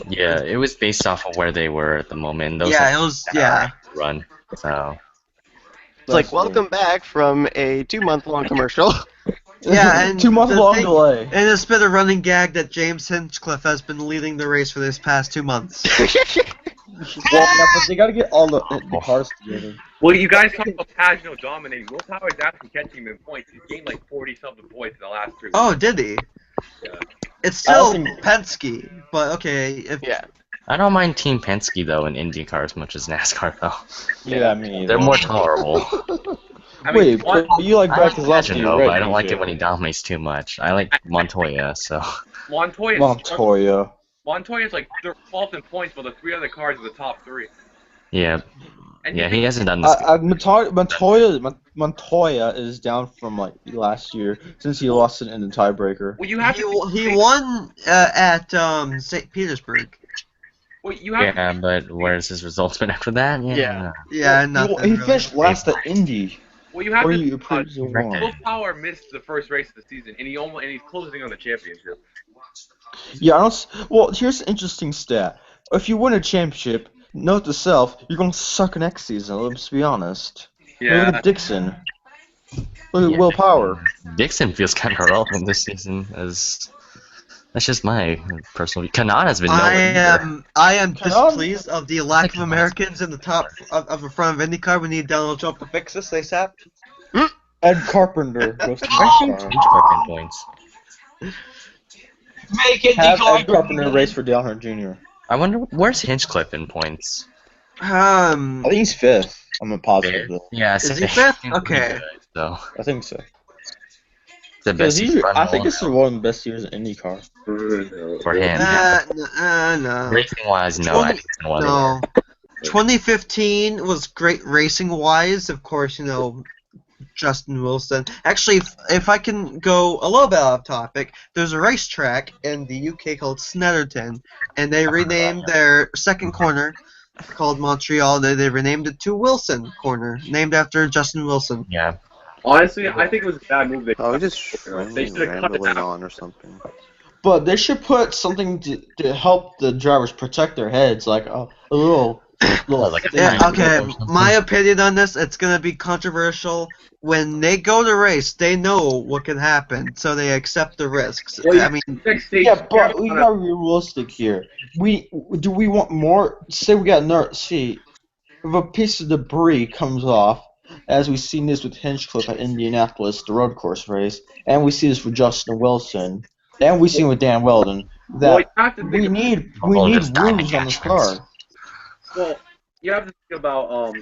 Yeah, it was based off of where they were at the moment. Those Yeah, it was. Yeah. Run. So. It's like welcome back from a 2-month-long commercial. Yeah, and 2-month-long delay. And it's been a running gag that James Hinchcliffe has been leading the race for this past 2 months. Well, but they gotta get all the cars together. Well, you guys talk about Pagano dominating. Will Power is actually catching him in points. He's gained like 40-something points in the last 3 weeks. Oh, did he? Yeah. It's still Penske, but okay. I don't mind Team Penske though in IndyCar as much as NASCAR though. Yeah, me either. They're more tolerable. Wait, you like Brad Keselowski, no, but I don't like it when he dominates too much. I like Montoya, so. Montoya is like 12th in points, but the 3 other cars are the top 3. Yeah. Yeah, he hasn't done this. Montoya is down from like last year since he lost it in the tiebreaker. Well, you have he won at St. Petersburg. Well, you have but where's his results been after that? Yeah, nothing. He finished last at Indy. Well, you have Will Power missed the first race of the season, and he's closing on the championship. Yeah, well, here's an interesting stat. If you win a championship, note to self, you're gonna suck next season. Let's be honest. Yeah. Look at Dixon. Look at Will Power. Dixon feels kind of irrelevant this season. That's just my personal. Kanada's been nowhere. I am displeased of the lack of Americans in the top of the front of IndyCar. We need Donald Trump to fix this ASAP. Ed Carpenter goes to Carpenter points. Make it Have Ed Carpenter race for Dale Earnhardt Jr. I wonder where's Hinchcliffe in points. I think he's 5th. I'm not positive though. Yeah, is he 5th? Okay. So. I think so. The best I think it's one of the best years in IndyCar. For him. No. Racing wise, no. No. 2015 was great racing wise. Of course, Justin Wilson. Actually, if I can go a little bit off topic, there's a racetrack in the UK called Snetterton, and they renamed their second corner called Montreal. They renamed it to Wilson Corner, named after Justin Wilson. Yeah. Honestly, I think it was a bad move. They just rambling on or something. But they should put something to help the drivers protect their heads, like a little okay, my opinion on this, it's going to be controversial. When they go to race, they know what can happen, so they accept the risks. Well, I mean, yeah, but we gotta be realistic here. We want more? Say we got another. See, if a piece of debris comes off, as we've seen this with Hinchcliffe at Indianapolis, the road course race, and we see this with Justin Wilson, and we see it with Dan Weldon, that we need rules on this car. Well, you have to think about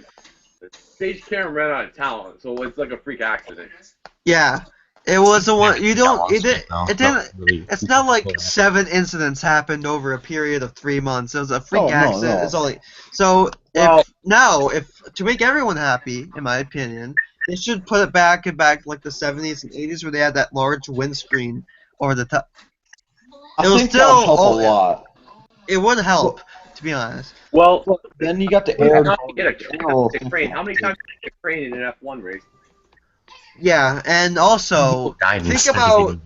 Stage Karen ran out of talent, so it's like a freak accident. Yeah, it was a one. You don't. It didn't. It's not like 7 incidents happened over a period of 3 months. It was a freak accident. It's only so. If to make everyone happy, in my opinion, they should put it back like the 70s and 80s where they had that large windscreen over the top. I think that would help a lot. It would help, to be honest. Well, then you got the air. Crane. How many times did you get a crane in an F1 race? Yeah, and also think about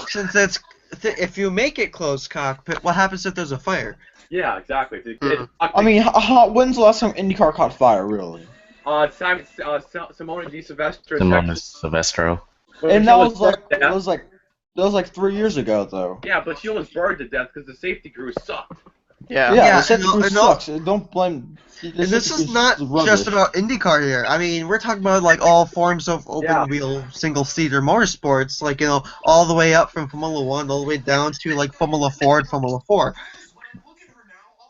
since if you make it closed cockpit, what happens if there's a fire? Yeah, exactly. I mean, when's the last time IndyCar caught fire, really? Simone Di Silvestro. Simone Silvestro. And that was like 3 years ago, though. Yeah, but she almost burned to death because the safety crew sucked. Yeah, the safety crew sucks. Don't blame. And this is not just about IndyCar here. I mean, we're talking about like all forms of open-wheel, single-seater motorsports, like all the way up from Formula 1 all the way down to like Formula 4 and Formula 4.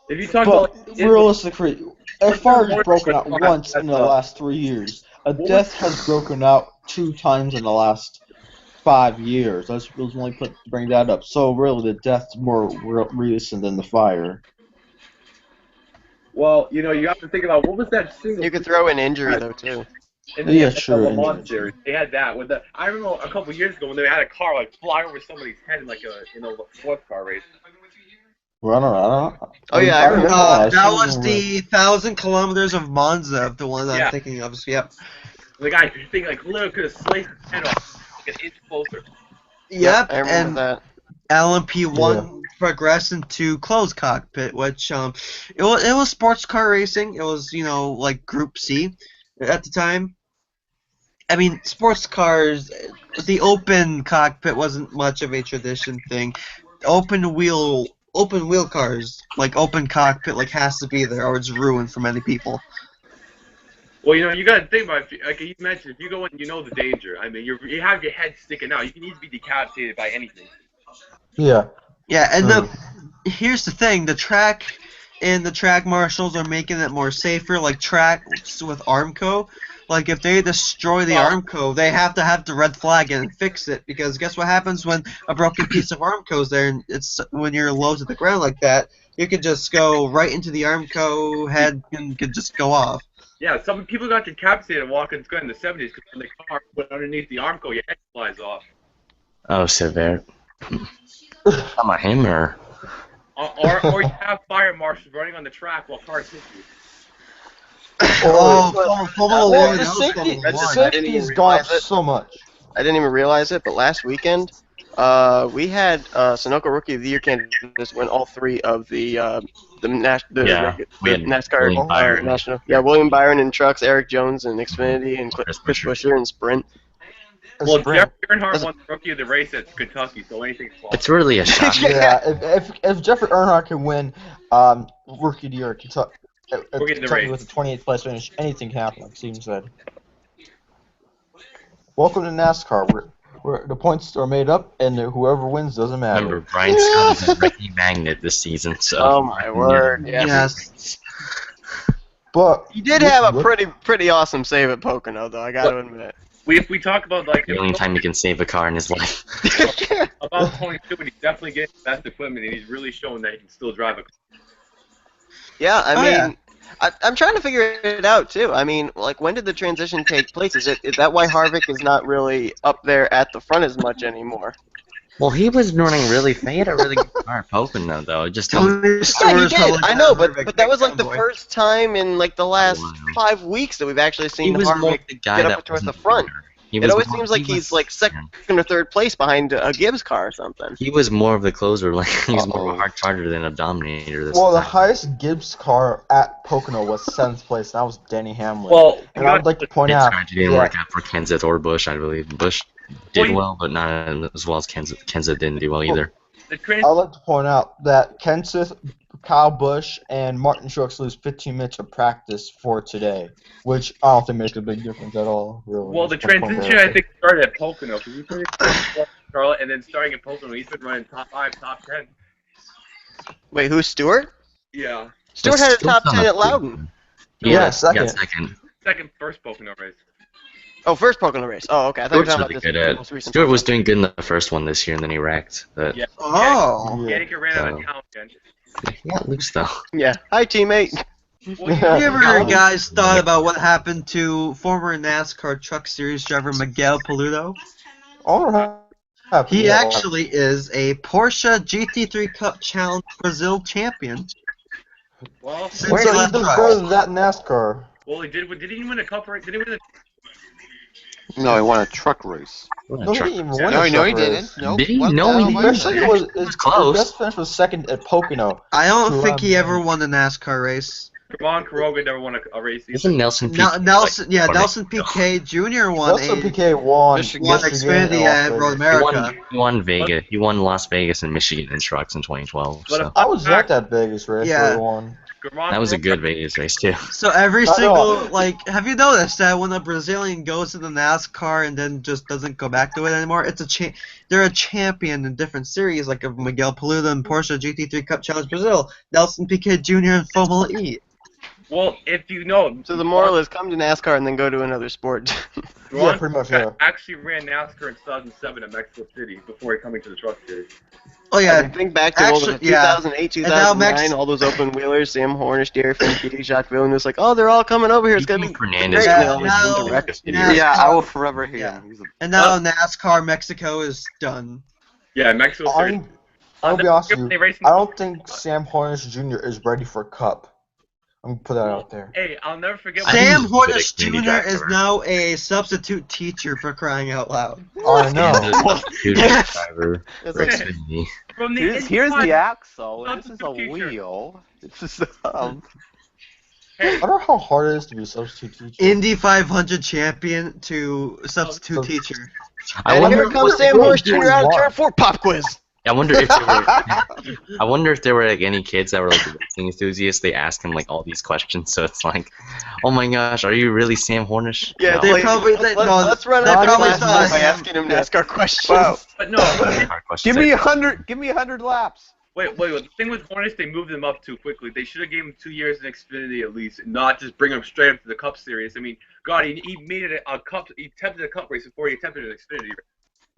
If you talk about realistically, a fire has broken out once in the last 3 years. A death has broken out 2 times in the last 5 years. I was only bring that up. So really, the death's more recent than the fire. Well, you have to think about what was that single. You could throw in injury though too. In Yeah, the sure, Le Mans injury. series, they had that with the. I remember a couple years ago when they had a car like fly over somebody's head in like a sports car race. Well, I don't know. Oh yeah, I remember that. That was the 1,000 kilometers of Monza, the one Yeah. I'm thinking of. Yep. The guy thing like literally could have sliced his head off like an inch closer. Yep, I remember and that. LMP1 progressed into closed cockpit, which it was sports car racing. It was like Group C at the time. I mean, sports cars, the open cockpit wasn't much of a tradition thing. Open wheel cars, like open cockpit, like has to be there, or it's ruined for many people. Well, you got to think about it. Like you mentioned, if you go in, you know the danger. I mean, you have your head sticking out. You can easily be decapitated by anything. Yeah. Yeah, and here's the thing: the track and the track marshals are making it more safer. Like tracks with Armco, like if they destroy the Armco, they have to have the red flag and fix it, because guess what happens when a broken piece of Armco is there, and it's when you're low to the ground like that, you could just go right into the Armco head and could just go off. Yeah, some people got decapitated walking in the 70s because when the car went underneath the Armco, your head flies off. Oh, severe. Not my hammer. Or you have fire marshals running on the track while cars hit you. The safety's gone up so much. I didn't even realize it, but last weekend, we had Sunoco Rookie of the Year candidates win all three of the NASCAR National. Yeah, William Byron in trucks, Eric Jones in Xfinity, and Chris Buescher in sprint. Well, Jeff Earnhardt won the Rookie of the Race at Kentucky, so anything's possible. It's really a shock. Yeah, if Jeffrey Earnhardt can win Rookie of the Year at Kentucky with a 28th place finish, anything can happen, like Steven said. Welcome to NASCAR, where the points are made up, and whoever wins doesn't matter. Remember, Brian Scott is a wrecking magnet this season, so... Oh my word, yes. But he did have a pretty awesome save at Pocono, though, I gotta admit. If we talk about like the only time he can save a car in his life. About 22, he's definitely getting the best equipment, and he's really showing that he can still drive a car. Yeah, I mean, I'm trying to figure it out too. I mean, like, when did the transition take place? Is that why Harvick is not really up there at the front as much anymore? Well, he was running really. He had a really good car at Pocono, though. Just yeah, he did. I know, but that was like the first time in like the last 5 weeks that we've actually seen Harvick get up towards the front. It always seems like he's like second or third place behind a Gibbs car or something. He was more of the closer, like he was more of a hard charger than a dominator. The highest Gibbs car at Pocono was 7th place, and that was Denny Hamlin. Well, and I would like to point out it didn't work out for Kenseth or Busch, I believe. Busch did well, but not as well as Kenseth. Kenseth didn't do well either. I'd like to point out that Kenseth, Kyle Busch, and Martin Truex lose 15 minutes of practice for today, which I don't think makes a big difference at all, really. Well, the transition, I think, started at Pocono, because he finished Charlotte, and then starting at Pocono, he's been running top 5, top 10. Wait, who's Stewart? Yeah. Stewart had a top 10 at Loudon. Yeah, second. Second, first Pocono race. Oh, first Pocono race. Oh, okay. I thought you were talking about this most recent. Stewart was doing good in the first one this year, and then he wrecked. But yeah. Yannick ran out of town again. He got loose, though. Yeah. Hi, teammate. Have you ever guys thought about what happened to former NASCAR Truck Series driver Miguel Paludo? He actually is a Porsche GT3 Cup Challenge Brazil champion. Well, where did he go to that NASCAR? Well, did he win a cup race? Did he win No, he won a truck race. No, he didn't even win No, he didn't. Nope. Did he? No, he didn't. His close. His best finish was second at Pocono. I don't think he ever won a NASCAR race. Ron Quiroga never won a race either. Isn't Nelson Piquet? Nelson Piquet Jr. won. Nelson Piquet won Xfinity at Road America. He won Vegas. He won Las Vegas and Michigan in trucks in 2012. So. I was at that Vegas race where he won. That was a good Vegas race too. So every single have you noticed that when a Brazilian goes to the NASCAR and then just doesn't go back to it anymore, they're a champion in different series, like of Miguel Paludo and Porsche GT3 Cup Challenge Brazil, Nelson Piquet Jr. in Formula E. Well, if you know, so the moral is come to NASCAR and then go to another sport. Yeah, pretty much. Yeah. Actually ran NASCAR in 2007 at Mexico City before coming to the Truck Series. Oh I yeah, mean, think back to Actually, what was it, 2008, And now 2009, all those open wheelers, Sam Hornish, Derek Fink, Jacques Villeneuve, like, oh, they're all coming over here. It's gonna be Fernandez great. And they Yeah, all now- went to wreck. now- Yeah, I will forever hate Yeah. him. He's a And now NASCAR Mexico is done. Yeah, Mexico City. I'll be honest with you. They racing- I don't think Sam Hornish Jr. is ready for Cup. I'm gonna put that out there. Hey, I'll never forget. Sam he's a good Hornish Xfinity Jr. driver. is now a substitute teacher for crying out loud. I know. Yes. Driver It's for like- Xfinity. From the here's inside- the axle. and This is a Substitute teacher. wheel. This is a Hey, I wonder how hard it is to be a substitute teacher. Indy 500 champion to substitute teacher. I And wonder. here comes Sam Hornish Jr. out of turn 4 pop quiz. I wonder if there were. I wonder if there were like any kids that were like racing enthusiasts. They asked him like all these questions, so it's like, oh my gosh, are you really Sam Hornish? Yeah, No. They like, probably- let's, no, let's run they out probably of thought- by asking him NASCAR questions. Wow. but no. Hard question. Give me 100. Give me 100 laps. Wait. The thing with Hornets, they moved them up too quickly. They should have given him 2 years in Xfinity at least, and not just bring him straight up to the Cup Series. I mean, God, he made it a Cup. He attempted a Cup race before he attempted an Xfinity race.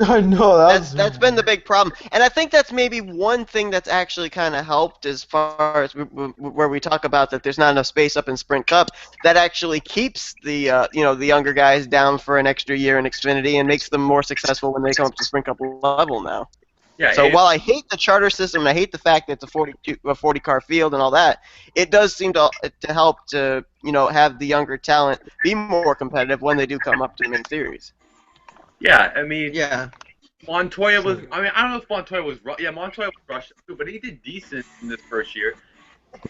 I know That's been the big problem, and I think that's maybe one thing that's actually kind of helped as far as where we talk about that there's not enough space up in Sprint Cup. That actually keeps the the younger guys down for an extra year in Xfinity and makes them more successful when they come up to Sprint Cup level now. Yeah. So while I hate the charter system and I hate the fact that it's a 40 car field and all that, it does seem to help to have the younger talent be more competitive when they do come up to the main series. Yeah, I mean, Yeah. Montoya was. I mean, I don't know if Montoya was. Yeah, Montoya was rushed too, but he did decent in this first year.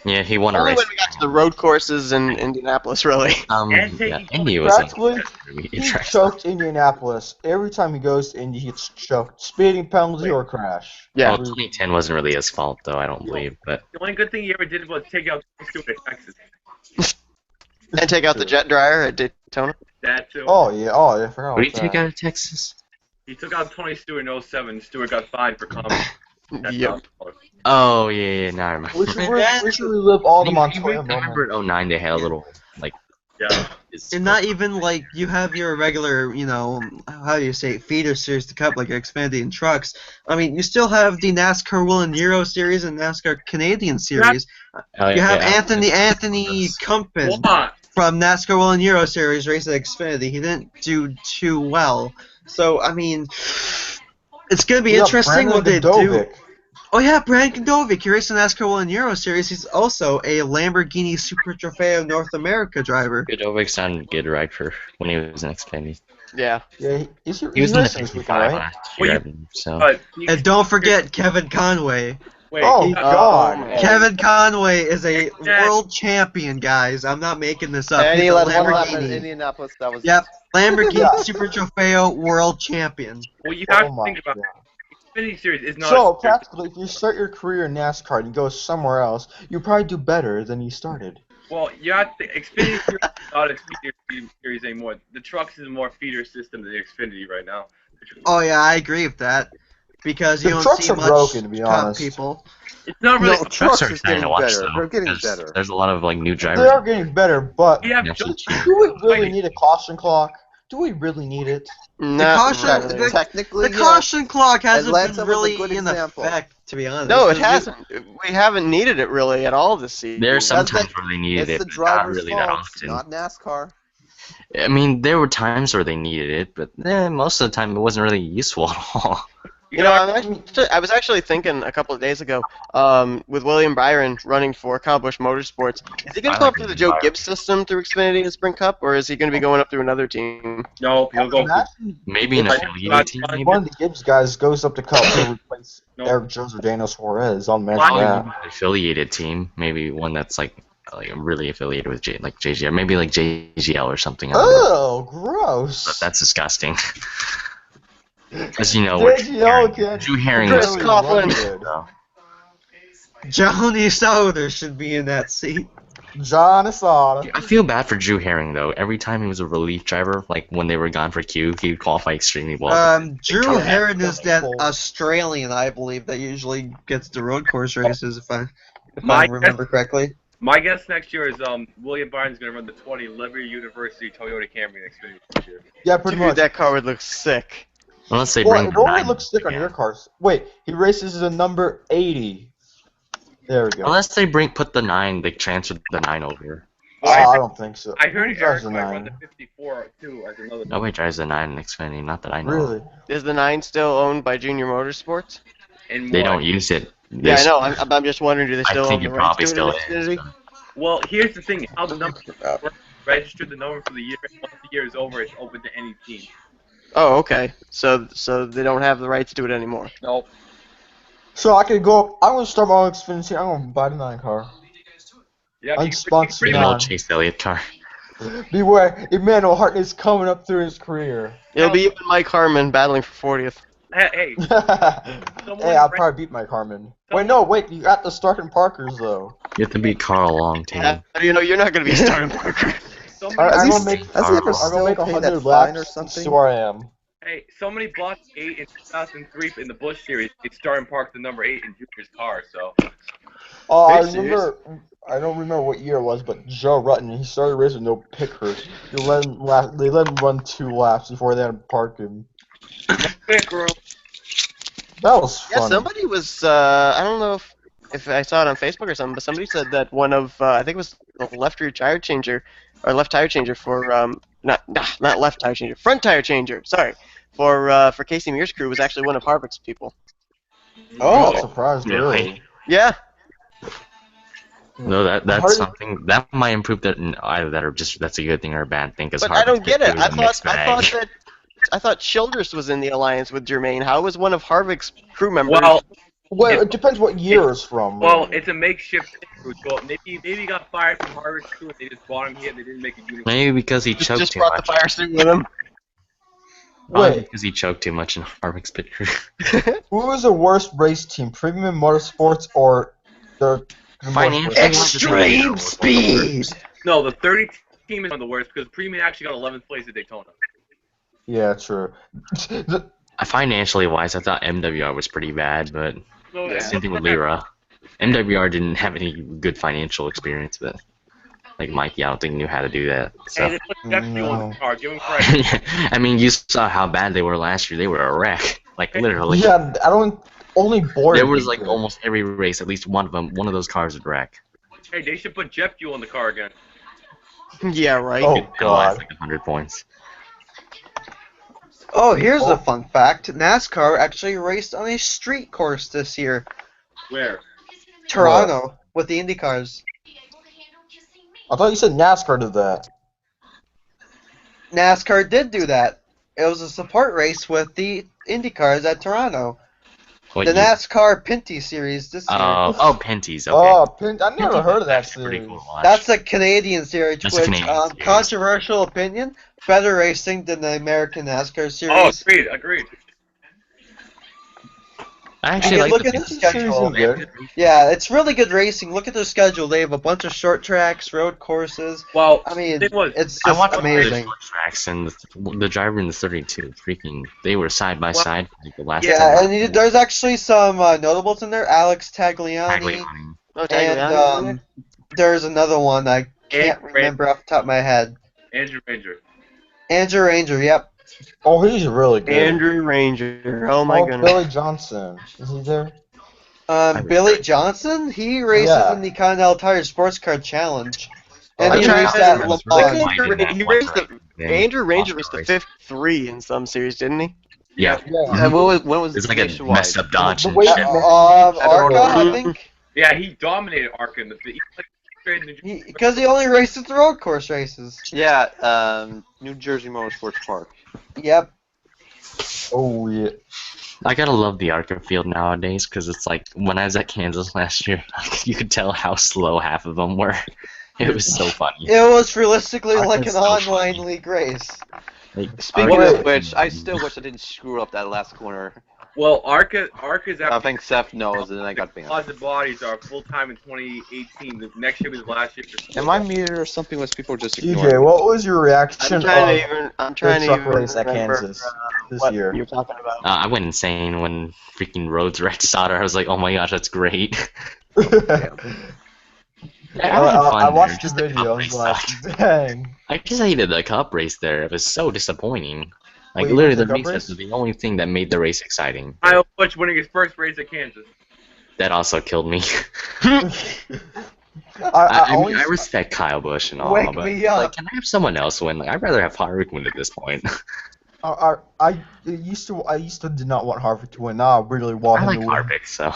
Yeah, he won a Only race. when we got to the road courses in Indianapolis, really. Yeah, Indy was Practically, he choked Indianapolis. Every time he goes to Indy, he gets choked. Speeding penalty or crash. Yeah. Well, 2010 wasn't really his fault, though. I don't believe, but The only good thing he ever did was take out Stewart at Texas. And take out the jet dryer at Daytona. That too. Oh yeah, I forgot what did he about take that. out of Texas? He took out Tony Stewart in 07. Stewart got fined for comment. Yep. Oh yeah, now I remember. We should relive all the I Montoya remember moments. in 09 they had a little like. Yeah. And not even like you have your regular, how do you say, feeder series to Cup like Xfinity and trucks. I mean, you still have the NASCAR World Euro Series and NASCAR Canadian Series. You have Anthony Kumpen from NASCAR World Euro Series race at Xfinity. He didn't do too well. So I mean, it's gonna be You got interesting what they Brandon do. Dovick. Oh yeah, Brandon Kondovic. He raced in NASCAR World Euro Series. He's also a Lamborghini Super Trofeo North America driver. Godovic sounded good, right, for when he was in Xfinity. Yeah. Yeah, he's He was in the racing this weekend, 55 right? last year, I believe, so. But And don't forget Kevin Conway. wait, Oh God! Kevin Conway is a world champion, guys. I'm not making this up. And He's he a led one lap Lamborghini. in Indianapolis. That was. Yep, Lamborghini Yeah. Super Trofeo world champion. well, you have Oh to my think about God. it. Xfinity Series is not. So practically, if you start your career in NASCAR and you go somewhere else, you probably do better than you started. Well, you have to. Xfinity Series is not a feeder series anymore. The trucks is a more feeder system than the Xfinity right now. Oh yeah, I agree with that. Because you The don't trucks see are much broken, to be Cup honest. people. It's not really. No, Trucks trucks are is exciting getting to watch, better. though. They're getting There's, better. there's a lot of like new They drivers. are getting better, but We have Actually, do we really need a caution clock? Do we really need it? Not caution- really. Technically, The caution clock hasn't Atlanta been was a really good in example. effect, to be honest. No, it hasn't. We haven't needed it really at all this season. There are some That's times where they needed It's it, the but not driver's really fault, that often. not NASCAR. I mean, there were times where they needed it, but most of the time it wasn't really useful at all. I was actually thinking a couple of days ago, with William Byron running for Kyle Busch Motorsports, is he going to go up through the Joe Gibbs system through Xfinity and Sprint Cup, or is he going to be going up through another team? No, he'll go. Imagine Maybe an If affiliated team, maybe? one of the Gibbs guys goes up to Cup to replace Eric Jones or Daniel Suarez. I'll imagine Probably that. an affiliated team, maybe one that's like really affiliated with JGL, maybe like JGL or something. I don't know. Oh, gross! But that's disgusting. Because JGL Drew Herring Chris was Coughlin. so. Johnny Sauter should be in that seat. John Asada. I feel bad for Drew Herring though. Every time he was a relief driver, like when they were gone for Q, he would qualify extremely well. Drew Herron is that Australian, I believe, that usually gets the road course races, if I remember correctly. My guess next year is William Byron's going to run the 20 Liberty University Toyota Camry next year. Yeah, pretty Dude, much. that car would look sick. Unless they Well, bring it the only 9. looks thick on Yeah. your cars. Wait, he races the number 80. There we go. Unless they put the 9, they transfer the 9 over. I don't think so. I heard Who drives Eric the might run 9? the 54 too as another. Nobody drives the 9 in Xfinity, not that I know. Really? Is the 9 still owned by Junior Motorsports? And They what? don't use it. Yeah, I know. I'm just wondering, do they I still think own the it rights probably to it still in is. Xfinity? so. Well, here's the thing: how the number works, register the number for the year. Once the year is over, it's open to any team. Oh, okay. So they don't have the rights to it anymore. Nope. So I could go. I'm gonna start my own Xfinity. I'm gonna buy the 9 car. Yeah, Unsponsored pretty An much. old 9. Chase Elliott car. Beware, Emmanuel Hartnett's coming up through his career. It'll be you and Mike Harmon battling for 40th. Hey, Hey, I'll probably beat Mike Harmon. Wait, you got the Stark and Parkers though. You have to beat Carl Long, too. You know, you're not going to be starting Parker. I'm Has gonna make. he I'm ever gonna still make paid 100 that fine laps. or something? See where I am. Hey, somebody bought 8 in 2003 in the Busch Series. It's starting Park the number 8 in Junior's car. So. Oh, I Are you remember. I don't remember what year it was, but Joe Rutten, he started racing with no picker. They let him run 2 laps before they had to park him. Pick, girl. That was funny. Yeah, somebody was, I don't know if I saw it on Facebook or something, but somebody said that one of, I think it was the left rear tire changer, or left tire changer for, not left tire changer, front tire changer, sorry, for Casey Mears' crew was actually one of Harvick's people. Oh, I'm surprised, Really? really. Yeah. No, that's something that might improve that. Either that or just that's a good thing or a bad thing. Because But I don't get it. I thought Childress was in the alliance with Jermaine. How was one of Harvick's crew members? Well, it depends what year it's from. Well, really. it's a makeshift crew. So maybe he got fired from Harvard's crew and they just brought him here and they didn't make a uniform. Maybe because he choked just too brought much. the fire suit with him. Probably because he choked too much in Harvick's pit crew. Who was the worst race team, Premium Motorsports or the Financially, Extreme speed! No, the 30 team is one of the worst because Premium actually got 11th place at Daytona. Yeah, true. Financially wise, I thought MWR was pretty bad, but Yeah. same thing with Lyra. MWR didn't have any good financial experience, but like Mikey, I don't think knew how to do that. So. Hey, they put Jeff Fuel in the car. Give him credit. I mean, you saw how bad they were last year. They were a wreck, like literally. Yeah, I don't. Only board. There was like almost every race, at least one of those cars would wreck. Hey, they should put jet fuel in the car again. Yeah, right. Oh It'll god. last like 100 points. Oh, here's a fun fact. NASCAR actually raced on a street course this year. Where? Toronto, with the Indy cars. I thought you said NASCAR did that. NASCAR did do that. It was a support race with the Indy cars at Toronto. What The year? NASCAR Pinty series this year. Oh, Penties. Okay. Oh, I never heard of that That's pretty series. cool to watch. That's a Canadian series, That's a which, Canadian series. controversial opinion, better racing than the American NASCAR Oh, series. agreed. I actually Yeah, like look the at the Penties. schedule. Good. Yeah, it's really good racing. Look at their schedule. They have a bunch of short tracks, road courses. Well, I mean, it was. it's I just watched amazing. the tracks and the driver in the 32. Freaking, they were side by side for like the last. Yeah, 10 and there's actually some notables in there. Alex Tagliani. Tagliani. Oh, And Tagliani. there's another one I can't Andrew remember off the top of my head. Andrew Ranger. Andrew Ranger, yep. Oh, he's really good. Andrew Ranger. Oh my goodness. Billy Johnson. Is he there? Billy Johnson, he races Yeah. in the Continental Tire Sports Car Challenge. And I'm he trying raced to- at It Le was really Mans. wide in that He one raced track. the Andrew Ranger Off was the race. 53 in some series, didn't he? Yeah. Yeah. When was It's the like a nationwide? messed up Dodge The and way- shit. Arca, I think. Yeah, he dominated Arca in the Because he only races the road course races. Yeah, New Jersey Motorsports Park. Yep. Oh yeah. I gotta love the ARCA field nowadays because it's like when I was at Kansas last year, you could tell how slow half of them were. It was so funny. It was realistically Arca's like an so online funny. league race. Like, Speaking ARCA of which, I still wish I didn't screw up that last corner. Well, Arca's I think Seth knows, and then I got banned. Composite bodies are full time in 2018. The next year was last year. Am I muted or something? Was people just TJ, ignoring? what was your reaction I'm trying of to the truck even race at remember, Kansas this what year? you're talking about. I went insane when freaking Rhodes wrecked Sauter. I was like, oh my gosh, that's great. I watched the Just the video. I cup was race like, sucked. dang. I just hated the cup race there. It was so disappointing. Like, Wait, you literally, went to the the Cup resets race? are the only thing that made the race exciting. Kyle Busch winning his first race at Kansas. That also killed me. I I mean, only I respect Kyle Busch and all, Wake but me up. like, can I have someone else win? Like, I'd rather have Harvick win at this point. I used to did not want Harvick to win. Now I really want I him like to win. Harvick, so.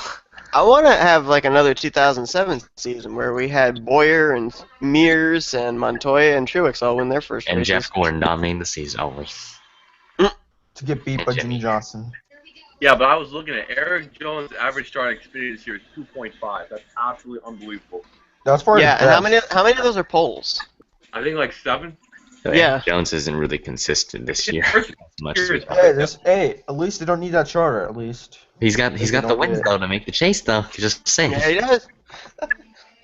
I want to have like another 2007 season where we had Boyer and Mears and Montoya and Truex all win their first And races. Jeff Gordon dominating the season only. To get beat by Jimmy Johnson. Yeah, but I was looking at Eric Jones' average starting Xfinity this year is 2.5. That's absolutely unbelievable. That's for Yeah, his and best. how many of those are poles? I think like 7. So Yeah. Eric Jones isn't really consistent this year. As much as Hey, at least they don't need that charter. At least he's got the wins though to make the chase though. Just saying. Yeah, he does.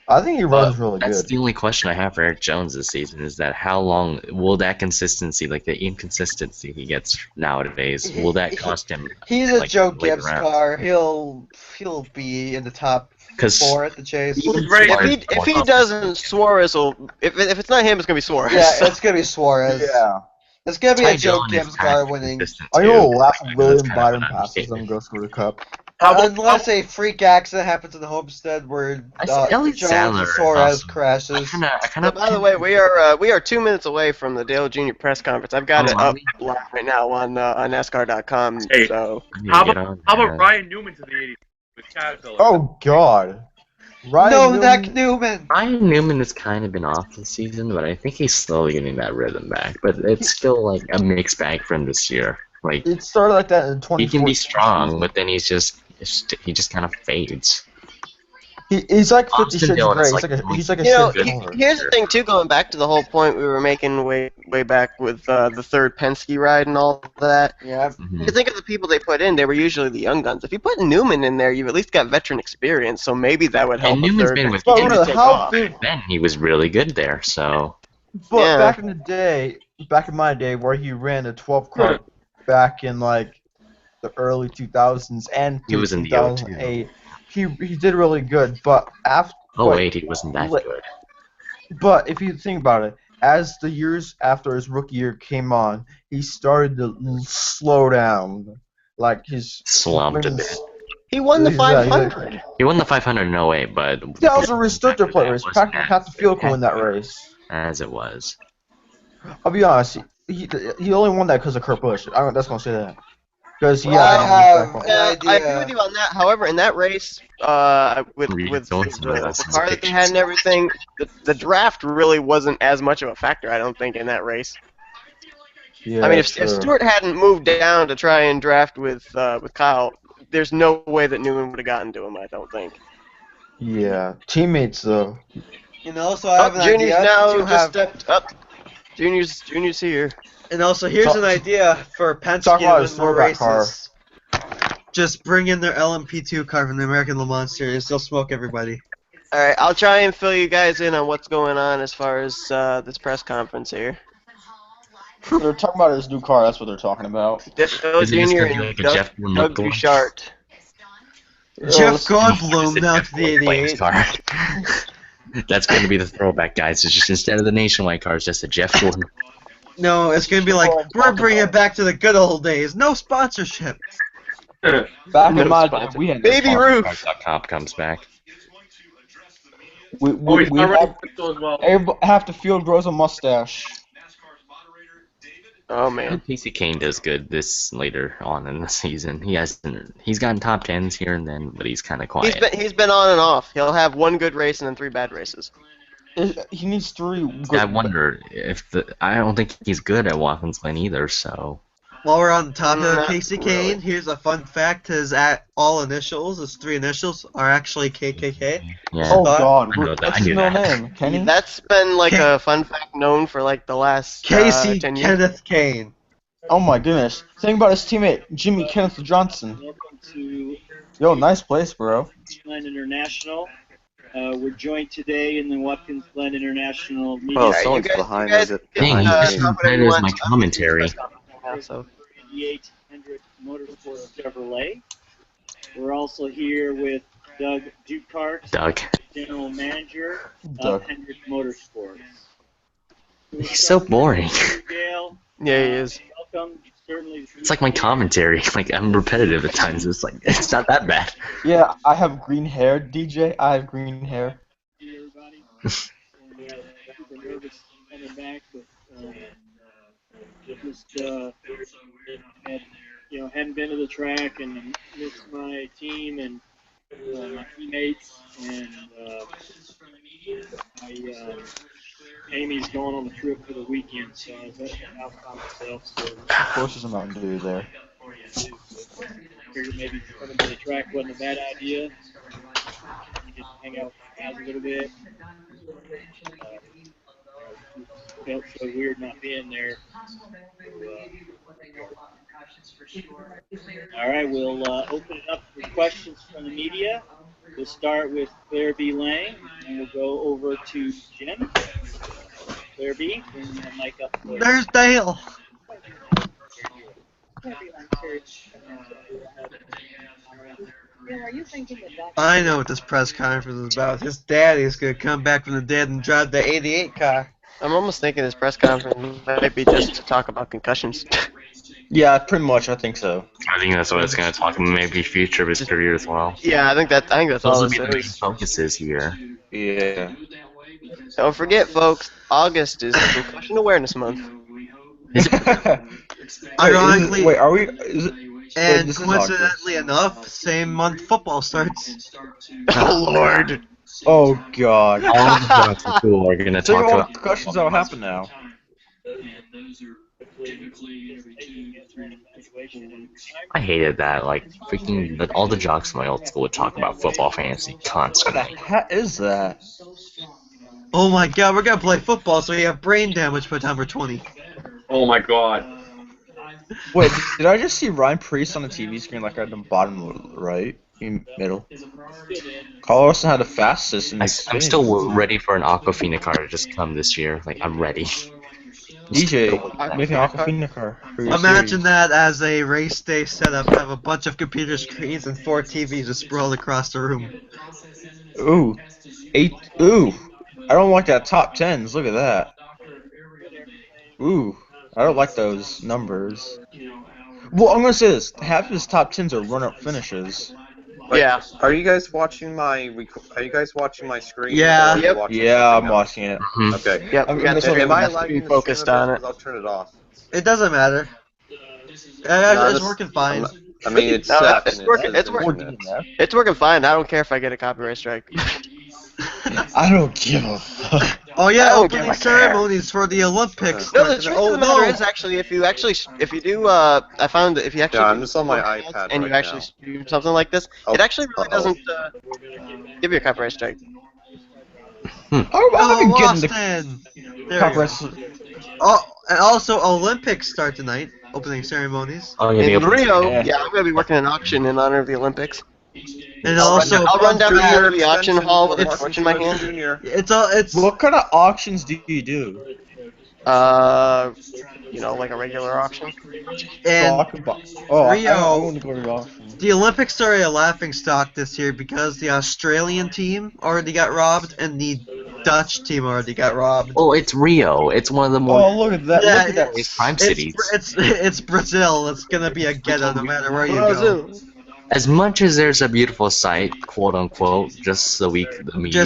I think he runs really That's good. the only question I have for Eric Jones this season is that how long will that consistency, like the inconsistency he gets nowadays, will that cost him? He's a like, Joe later Gibbs rounds? car. He'll be in the top 'Cause 4 at the chase. If he doesn't, Suarez will. If it's not him, it's gonna be Suarez. Yeah, it's gonna be Suarez. Yeah. It's gonna be Ty a Joe Dillon is Gibbs kind car of winning. consistent, I too. know laugh I know William that's kind of Byron an passes understatement. and goes for the cup. Unless a freak accident happens in the Homestead where Elliott Jones Sadler and is Suarez awesome. crashes. By the way, we are 2 minutes away from the Dale Jr. press conference. I've got it up live right now on Nascar.com. Hey, so how about Ryan Newman to the 80s with Caterpillar? Oh God. Novak Newman. Ryan Newman has kind of been off this season, but I think he's slowly getting that rhythm back. But it's still like a mixed bag for him this year. Like It started like that in 2014. he can be strong, but then he just kind of fades. He's like 50 Austin Shades of Dillon Grey. is He's like a you know, shade of color. here's the thing too. Going back to the whole point we were making way back with the third Penske ride and all that. Yeah. You think of the people they put in; they were usually the young guns. If you put Newman in there, you've at least got veteran experience. So maybe that would help. And Newman's been with But Kansas. how Then he was really good there. So. But Yeah. back in my day, where he ran a 12 car back in like the early 2000s and He was in the 2008, he did really good. But after He wasn't that good. But if you think about it, as the years after his rookie year came on, he started to slow down. Like his Slumped a bit. He won the Exactly. 500. He won the 500 in 08, but That was a restrictor plate race. Practically half the field could win that race. as it was. I'll be honest, he only won that because of Kurt Busch. I'm just gonna say that. Because he Well, had I have back an on. idea. I agree with you on that. However, in that race, with the car that they had and everything, the draft really wasn't as much of a factor. I don't think in that race. Yeah, I mean, if true. Stewart hadn't moved down to try and draft with Kyle, there's no way that Newman would have gotten to him. I don't think. Yeah, teammates though. And also, I have an Junior's idea now to just have. stepped up. Junior's here. And also, here's an idea for Talk Penske about to his win more throwback car. races. Just bring in their LMP2 car from the American Le Mans Series. They'll smoke everybody. All right, I'll try and fill you guys in on what's going on as far as this press conference here. They're talking about his new car. That's what they're talking about. Dale Is it just Jr. gonna be and like a Jeff Doug Goldblum? Bouchard. Jeff Goldblum now to the Flames 88. car. That's going to be the throwback, guys. It's just instead of the Nationwide car, it's just a Jeff Gordon. No, it's gonna be like, we're bringing it back to the good old days. No sponsorship. Back in my day, we had this Baby car. Ruth. Cop comes back. We half the field grows a mustache. Oh man. Casey Kane does good this later on in the season. He's gotten top tens here and then, but he's kind of quiet. He's been on and off. He'll have one good race and then 3 bad races. He needs 3 good. I wonder if I don't think he's good at Watkins Glen either. So While we're on the topic of Not Casey really. Kane, here's a fun fact. His all initials, his 3 initials, are actually KKK. yeah, Oh God, I know that. what's I his knew middle that. name? Kenny. That's been like a fun fact known for like the last Casey 10 years. Kenneth Kane. Oh my goodness. Think about his teammate Jimmy Kenneth Johnson. Welcome to Yo, nice place, bro. Glen International. We're joined today in the Watkins Glen International meeting. Oh, Yeah, someone's you guys- behind you guys us. can, Dang, uh, you comment that if is you my want. commentary. So, The 800 Motorsport Chevrolet. We're also here with Doug Dukart, Doug. General Manager Doug. of Hendrick Motorsports. He's so boring. Dale, yeah, he is. welcome. certainly. It's like my commentary. Like I'm repetitive at times. It's like it's not that bad. Yeah, I have green hair, DJ. I have green hair. Everybody, super nervous coming back, but just had hadn't been to the track and missed my team and my teammates and Amy's going on the trip for the weekend, so I was out by myself. So Of course, there's a Mountain Dew there. figured maybe coming to the track wasn't a bad idea. Get to hang out with the guys a little bit. Felt so weird not being there. All right, we'll open it up for questions from the media. We'll start with Claire B. Lang, and we'll go over to Jim. Claire B., bring the mic up. There's Dale. I know what this press conference is about. His daddy's gonna come back from the dead and drive the '88 car. I'm almost thinking this press conference might be just to talk about concussions. Yeah, pretty much. I think so. I think that's what it's going to talk about. Maybe future of his career as well. Yeah, I think that's Those all will this be the main is. focuses here. Yeah. Don't forget, folks, August is Concussion Awareness Month. Ironically, wait, are we? Is it, and this is coincidentally enough, same month football starts. Oh Lord! Oh God! All the jokes are cool. We're going to So talk all about concussions that'll happen now. I hated that. Like freaking, like all the jocks from my old school would talk about football fantasy What constantly. the heck is that? Oh my God, we're gonna play football, so you have brain damage by time we're 20. Oh my god. Wait, did I just see Ryan Priest on the TV screen like at the bottom right, in middle? Carlson had the fastest in the I'm still ready for an Aquafina car to just come this year. Like I'm ready. DJ, make an Aquafina car for your Imagine series. that as a race day setup. Have a bunch of computer screens and 4 TVs just sprawled across the room. Ooh, 8. Ooh, I don't like that top 10s. Look at that. Ooh, I don't like those numbers. Well, I'm gonna say this: half of his top 10s are run-up finishes. Yeah. Are you guys watching my? Are you guys watching my screen? Yeah. Or are you watching Yeah, something I'm else? watching it. Okay. Yep. I'm We got gonna say Am I that's allowed be to focused on it. I'll turn it off. It doesn't matter. No, It's working fine. I mean, it's No, set. it's and working. It's says working. internet. It's working fine. I don't care if I get a copyright strike. I don't give a fuck. Oh I yeah, don't opening give a ceremonies for the Olympics. No, the start- truth of the matter is actually, if you do, I found that if you actually Yeah, do I'm just on my podcasts iPad and you right actually now. stream something like this, it actually really doesn't give you a copyright strike. How Oh, am I getting the Austin. There copyright? we go. Oh, and also Olympics start tonight. Opening ceremonies. Oh yeah, the In open Rio, Yeah. yeah, I'm gonna be working an auction in honor of the Olympics. And I'll also run down Pumped to Up. the auction hall with a Martin torch in my Truex hand. Jr. It's What kind of auctions do you do? Like a regular auction. and I Rio. want to go to the auction. The Olympics are a laughing stock this year because the Australian team already got robbed and the Dutch team already got robbed. Oh, it's Rio. It's one of the more Oh, look at that! Yeah, Look at that! prime cities. It's Brazil. It's gonna be a ghetto no matter where you go. As much as there's a beautiful sight, quote unquote, just the media.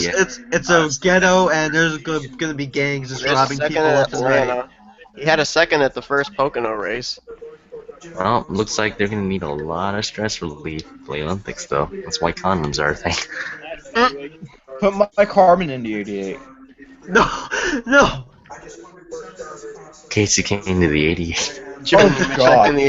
It's a ghetto and there's gonna be gangs just There's a robbing second people at left and right. Atlanta. He had a second at the first Pocono race. Well, looks like they're gonna need a lot of stress relief for the Olympics, though. That's why condoms are a thing. Put my Carmen in the 88. No. Casey came to the 88. John God. in the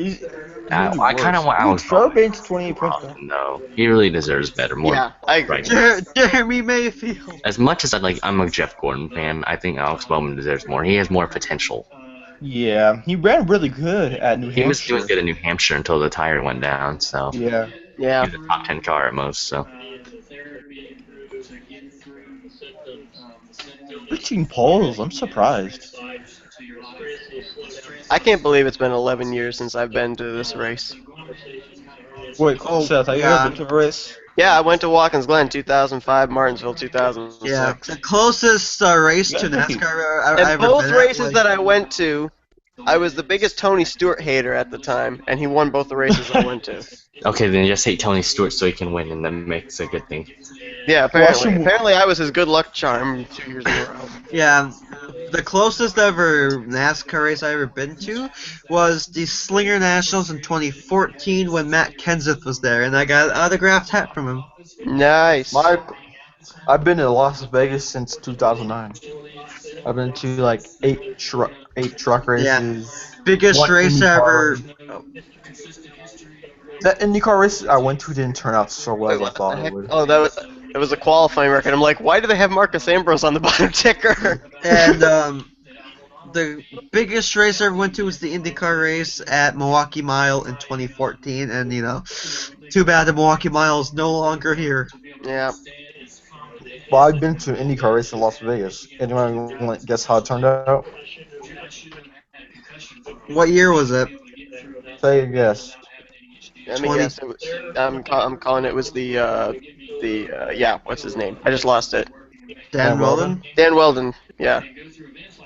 88. I kind of want Alex Trevor Baines 28 points. No, he really deserves better. More. Yeah, I agree. Jeremy Mayfield. As much as I'm a Jeff Gordon fan, I think Alex Bowman deserves more. He has more potential. Yeah, he ran really good at New Hampshire. He was doing good at New Hampshire until the tire went down. So yeah, he was a top 10 car at most. So 15 poles. I'm surprised. I can't believe it's been 11 years since I've been to this race. Wait, Seth, have you ever been to a race? Yeah, I went to Watkins Glen 2005, Martinsville 2006. Yeah, the closest race to NASCAR I've and ever both been races at, that I went to, I was the biggest Tony Stewart hater at the time, and he won both the races I went to. Okay, then just hate Tony Stewart so he can win, and that makes a good thing. Yeah, apparently. Apparently I was his good luck charm 2 years in a row. Yeah, the closest ever NASCAR race I ever been to was the Slinger Nationals in 2014 when Matt Kenseth was there, and I got an autographed hat from him. Nice. I've been to Las Vegas since 2009. I've been to like eight truck races. Biggest race ever. That IndyCar race I went to didn't turn out so well as I thought it would. Oh, it was a qualifying record. I'm like, why do they have Marcus Ambrose on the bottom ticker? And the biggest race I ever went to was the IndyCar race at Milwaukee Mile in 2014, and too bad the Milwaukee Mile is no longer here. Yeah. Well, I've been to an IndyCar race in Las Vegas. Anyone want to guess how it turned out? What year was it? Say a guess. Let me guess. I'm calling it was yeah. What's his name? I just lost it. Dan Weldon. Dan Weldon. Yeah.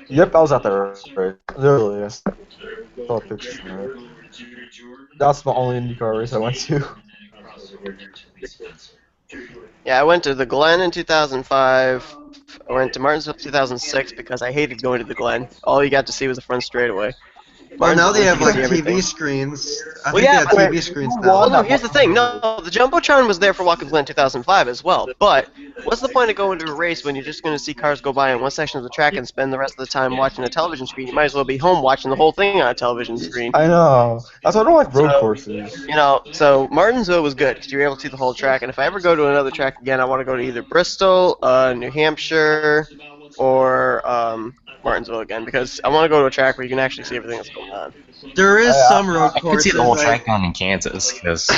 Yep, I was out there. Right. Literally, yes. Saw pictures from it. That's the only IndyCar race I went to. Yeah, I went to the Glen in 2005. I went to Martinsville 2006 because I hated going to the Glen. All you got to see was the front straightaway. Well, now they have like TV screens. I think they have TV screens now. Well, no, here's the thing. No, the Jumbotron was there for Watkins Glen 2005 as well. But what's the point of going to a race when you're just going to see cars go by in one section of the track and spend the rest of the time watching a television screen? You might as well be home watching the whole thing on a television screen. I know. That's why I don't like road courses. So Martinsville was good because you were able to see the whole track. And if I ever go to another track again, I want to go to either Bristol, New Hampshire, or Martinsville again because I want to go to a track where you can actually see everything that's going on. There is some road I could see the whole track down in Kansas because,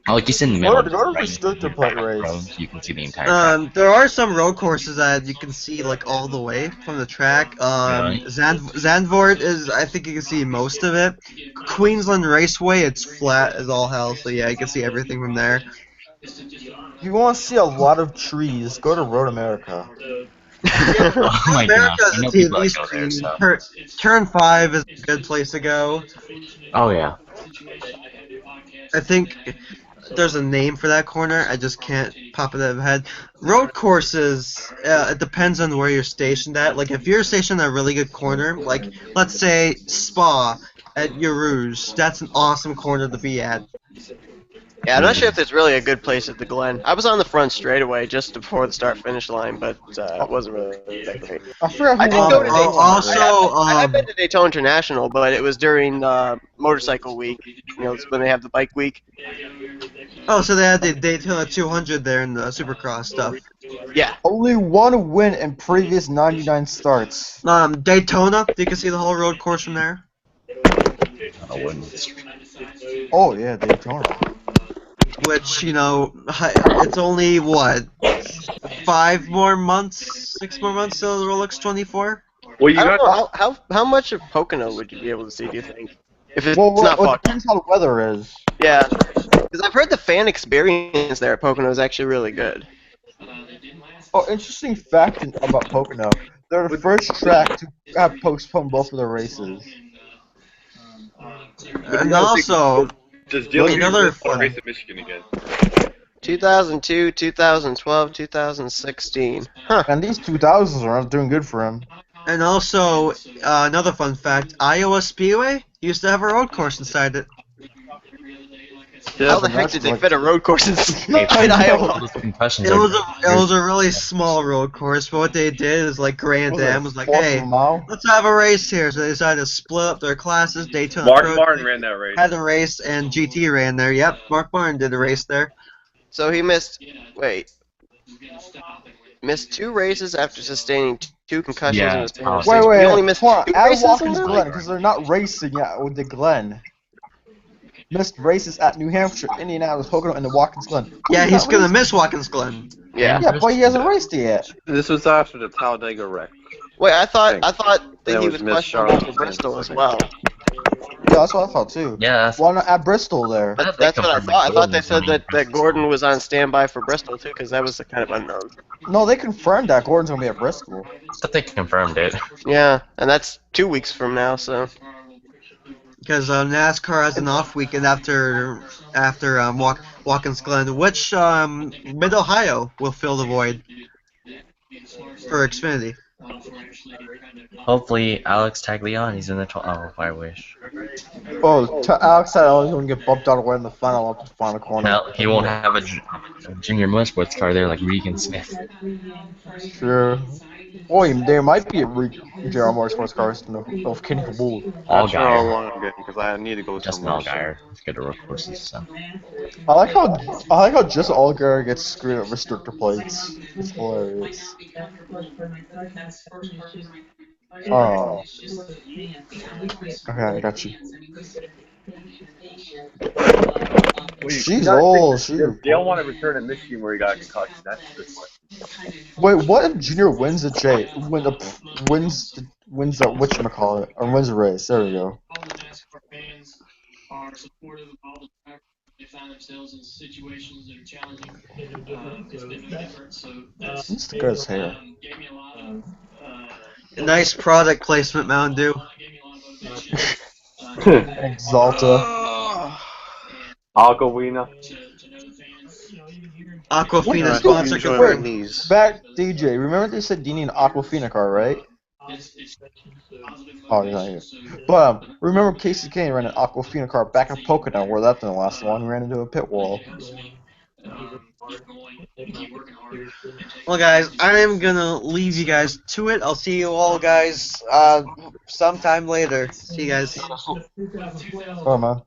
like you said, in the middle. Go to restrictor plate race. You can see the entire track. There are some road courses that you can see like all the way from the track. Zandvoort is, I think you can see most of it. Queensland Raceway, it's flat as all hell, so yeah, you can see everything from there. If you want to see a lot of trees, go to Road America. Oh my god, I know people that go there, so. Turn 5 is a good place to go. Oh yeah. I think there's a name for that corner, I just can't pop it out of my head. Road courses, it depends on where you're stationed at. Like if you're stationed at a really good corner, like let's say Spa at Rouge, that's an awesome corner to be at. Yeah, I'm not sure if there's really a good place at the Glen. I was on the front straightaway just before the start-finish line, but it wasn't really that great. I forgot I did go to Daytona. Also, I've been to Daytona International, but it was during motorcycle week. It's when they have the bike week. Oh, so they had the Daytona 200 there in the Supercross stuff. Yeah. Only one win in previous 99 starts. Daytona, you can see the whole road course from there. Oh yeah, Daytona. Which, it's only, what, 5 more months, 6 more months till the Rolex 24? Well, you got how much of Pocono would you be able to see, do you think? If it's not fucked. It depends how the weather is. Yeah. Because I've heard the fan experience there at Pocono is actually really good. Oh, interesting fact about Pocono. They're the first track to have postponed both of their races. And also... Does Dylan another race in Michigan again? 2002, 2012, 2016. Huh. And these 2000s are not doing good for him. And also, another fun fact, Iowa Speedway used to have a road course inside it. How the heck did they fit a road course inside Iowa? It was a really small road course, but what they did is like Grand Am was like, hey, let's have a race here. So they decided to split up their classes. Daytona Mark Martin ran that race. had a race, and GT ran there. Yep, Mark Martin did a race there. So he missed 2 races after sustaining 2 concussions in his past. Wait, he only missed 2 races Watkins Glen, because they're not racing yet with the Glen. Missed races at New Hampshire, Indianapolis, Pocono, and the Watkins Glen. Yeah, he's gonna miss Watkins Glen. Yeah. Yeah, but he hasn't raced yet. This was after the Talladega wreck. Wait, I thought that he was Miss questionable for Bristol as well. Yeah, that's what I thought too. Yeah. Why not at Bristol there? That's what I thought. I thought they said that Gordon was on standby for Bristol too, because that was kind of unknown. No, they confirmed that Gordon's gonna be at Bristol. I thought they confirmed it. Yeah, and that's 2 weeks from now, so. because NASCAR has an off weekend after Watkins Glen, which Mid Ohio will fill the void for Xfinity. Hopefully, Alex Tagliani's in the. Oh, I wish. Oh, Alex said I was going to get bumped out away in the final up to the final corner. Hell, he won't have a junior motorsports car there like Regan Smith. Sure. Boy, there might be a General Motorsports cars of Kenny Bull. That's for how Allgaier. long I'm getting because I need to go Justin somewhere soon. Allgaier. Good to road courses. So. I like how just Allgaier gets screwed at restrictor plates. It's hilarious. Oh. Okay, I got you. She's old. They don't want to return to Michigan where he got a concussion. That's this one. Wait, what if Junior wins the wins the whatchamacallit, or wins the race? There we go. Let's look at his hair. Nice product placement, Mountain Dew. Exalta. Aquafina. Aquafina sponsor confirmed. Back DJ, remember they said Dini an Aquafina car, right? Oh, you're not here. But remember Casey Kane ran an Aquafina car back in Pocono where that didn't last long. He ran into a pit wall. Well, guys, I am gonna leave you guys to it. I'll see you all guys sometime later. See you guys. Oh man.